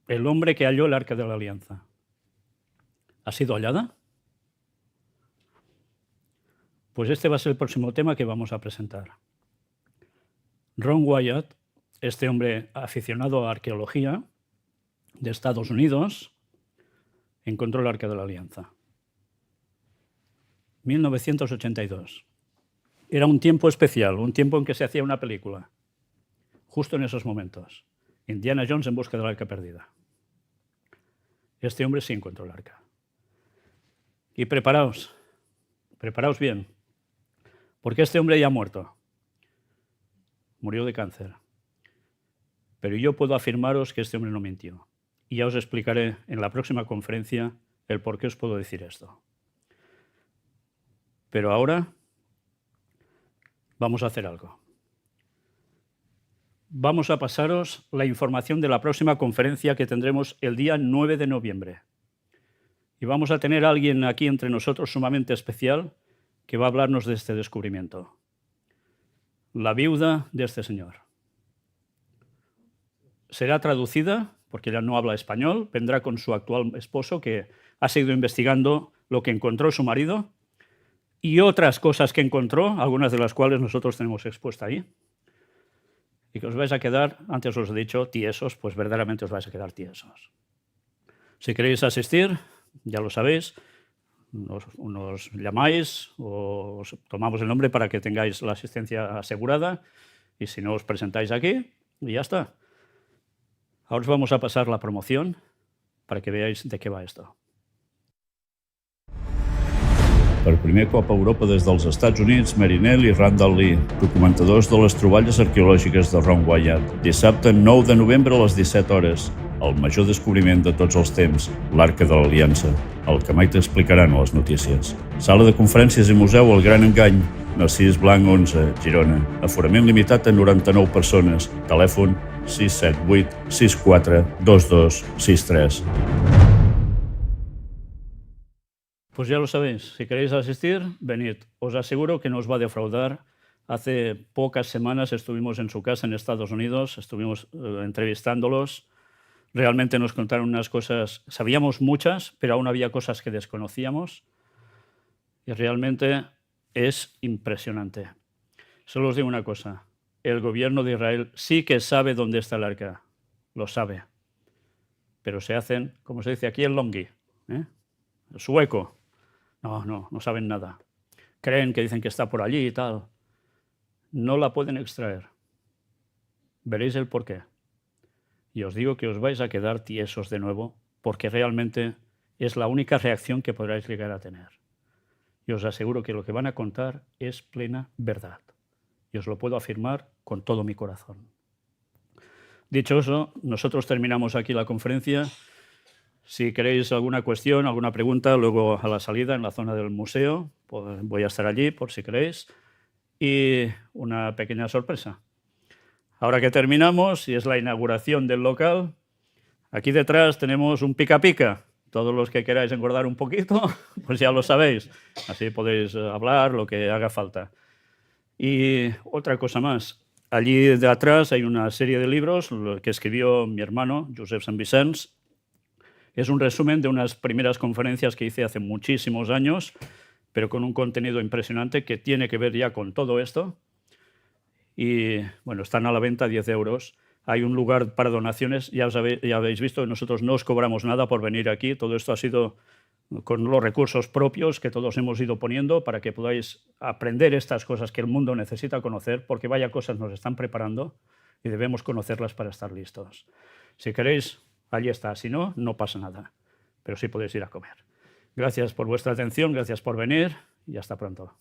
El hombre que halló el arca de la alianza. ¿Ha sido hallada? Pues este va a ser el próximo tema que vamos a presentar. Ron Wyatt, este hombre aficionado a arqueología de Estados Unidos, encontró el arca de la alianza. 1982. Era un tiempo especial, un tiempo en que se hacía una película. Justo en esos momentos. Indiana Jones en busca del arca perdida. Este hombre sí encontró el arca. Y preparaos bien, porque este hombre ya ha muerto. Murió de cáncer. Pero yo puedo afirmaros que este hombre no mintió. Y ya os explicaré en la próxima conferencia el por qué os puedo decir esto. Pero ahora vamos a hacer algo. Vamos a pasaros la información de la próxima conferencia que tendremos el día 9 de noviembre. Y vamos a tener a alguien aquí entre nosotros sumamente especial que va a hablarnos de este descubrimiento. La viuda de este señor. Será traducida, porque ella no habla español, vendrá con su actual esposo que ha seguido investigando lo que encontró su marido y otras cosas que encontró, algunas de las cuales nosotros tenemos expuesta ahí. Y que os vais a quedar, antes os he dicho, tiesos, pues verdaderamente os vais a quedar tiesos. Si queréis asistir, ya lo sabéis, nos llamáis o os tomamos el nombre para que tengáis la asistencia asegurada y si no os presentáis aquí y ya está. Ahora os vamos a pasar la promoción para que veáis de què va esto. Per primer cop a Europa des dels Estats Units, Marinell i Randall Lee, documentadors de les troballes arqueològiques de Ron Wyatt. Dissabte 9 de novembre a les 17 hores, el major descobriment de tots els temps, l'Arca de l'Aliança, el que mai t'explicaran a les notícies. Sala de conferències i museu El Gran Engany, Narcís Blanc 11, Girona. Aforament limitat a 99 persones. Telèfon 678 64 22 63. Pues ya lo sabéis, si queréis asistir, venid. Os aseguro que no os va a defraudar. Hace pocas semanas estuvimos en su casa en Estados Unidos, estuvimos entrevistándolos. Realmente nos contaron unas cosas, sabíamos muchas, pero aún había cosas que desconocíamos. Y realmente es impresionante. Solo os digo una cosa, el gobierno de Israel sí que sabe dónde está el arca, lo sabe. Pero se hacen, como se dice aquí, el longhi, el sueco. No saben nada. Creen que dicen que está por allí y tal. No la pueden extraer. Veréis el porqué. Y os digo que os vais a quedar tiesos de nuevo, porque realmente es la única reacción que podráis llegar a tener. Y os aseguro que lo que van a contar es plena verdad. Y os lo puedo afirmar con todo mi corazón. Dicho eso, nosotros terminamos aquí la conferencia. Si queréis alguna cuestión, alguna pregunta, luego a la salida en la zona del museo, pues voy a estar allí por si queréis. Y una pequeña sorpresa. Ahora que terminamos, y es la inauguración del local, aquí detrás tenemos un pica-pica. Todos los que queráis engordar un poquito, pues ya lo sabéis. Así podéis hablar lo que haga falta. Y otra cosa más. Allí de atrás hay una serie de libros que escribió mi hermano, Josep Sant Vicenç. Es un resumen de unas primeras conferencias que hice hace muchísimos años, pero con un contenido impresionante que tiene que ver ya con todo esto. Y bueno, están a la venta 10 euros, hay un lugar para donaciones. Ya habéis visto que nosotros no os cobramos nada por venir aquí. Todo esto ha sido con los recursos propios que todos hemos ido poniendo para que podáis aprender estas cosas que el mundo necesita conocer, porque vaya cosas nos están preparando y debemos conocerlas para estar listos. Si queréis, allí está. Si no, no pasa nada. Pero sí podéis ir a comer. Gracias por vuestra atención, gracias por venir y hasta pronto.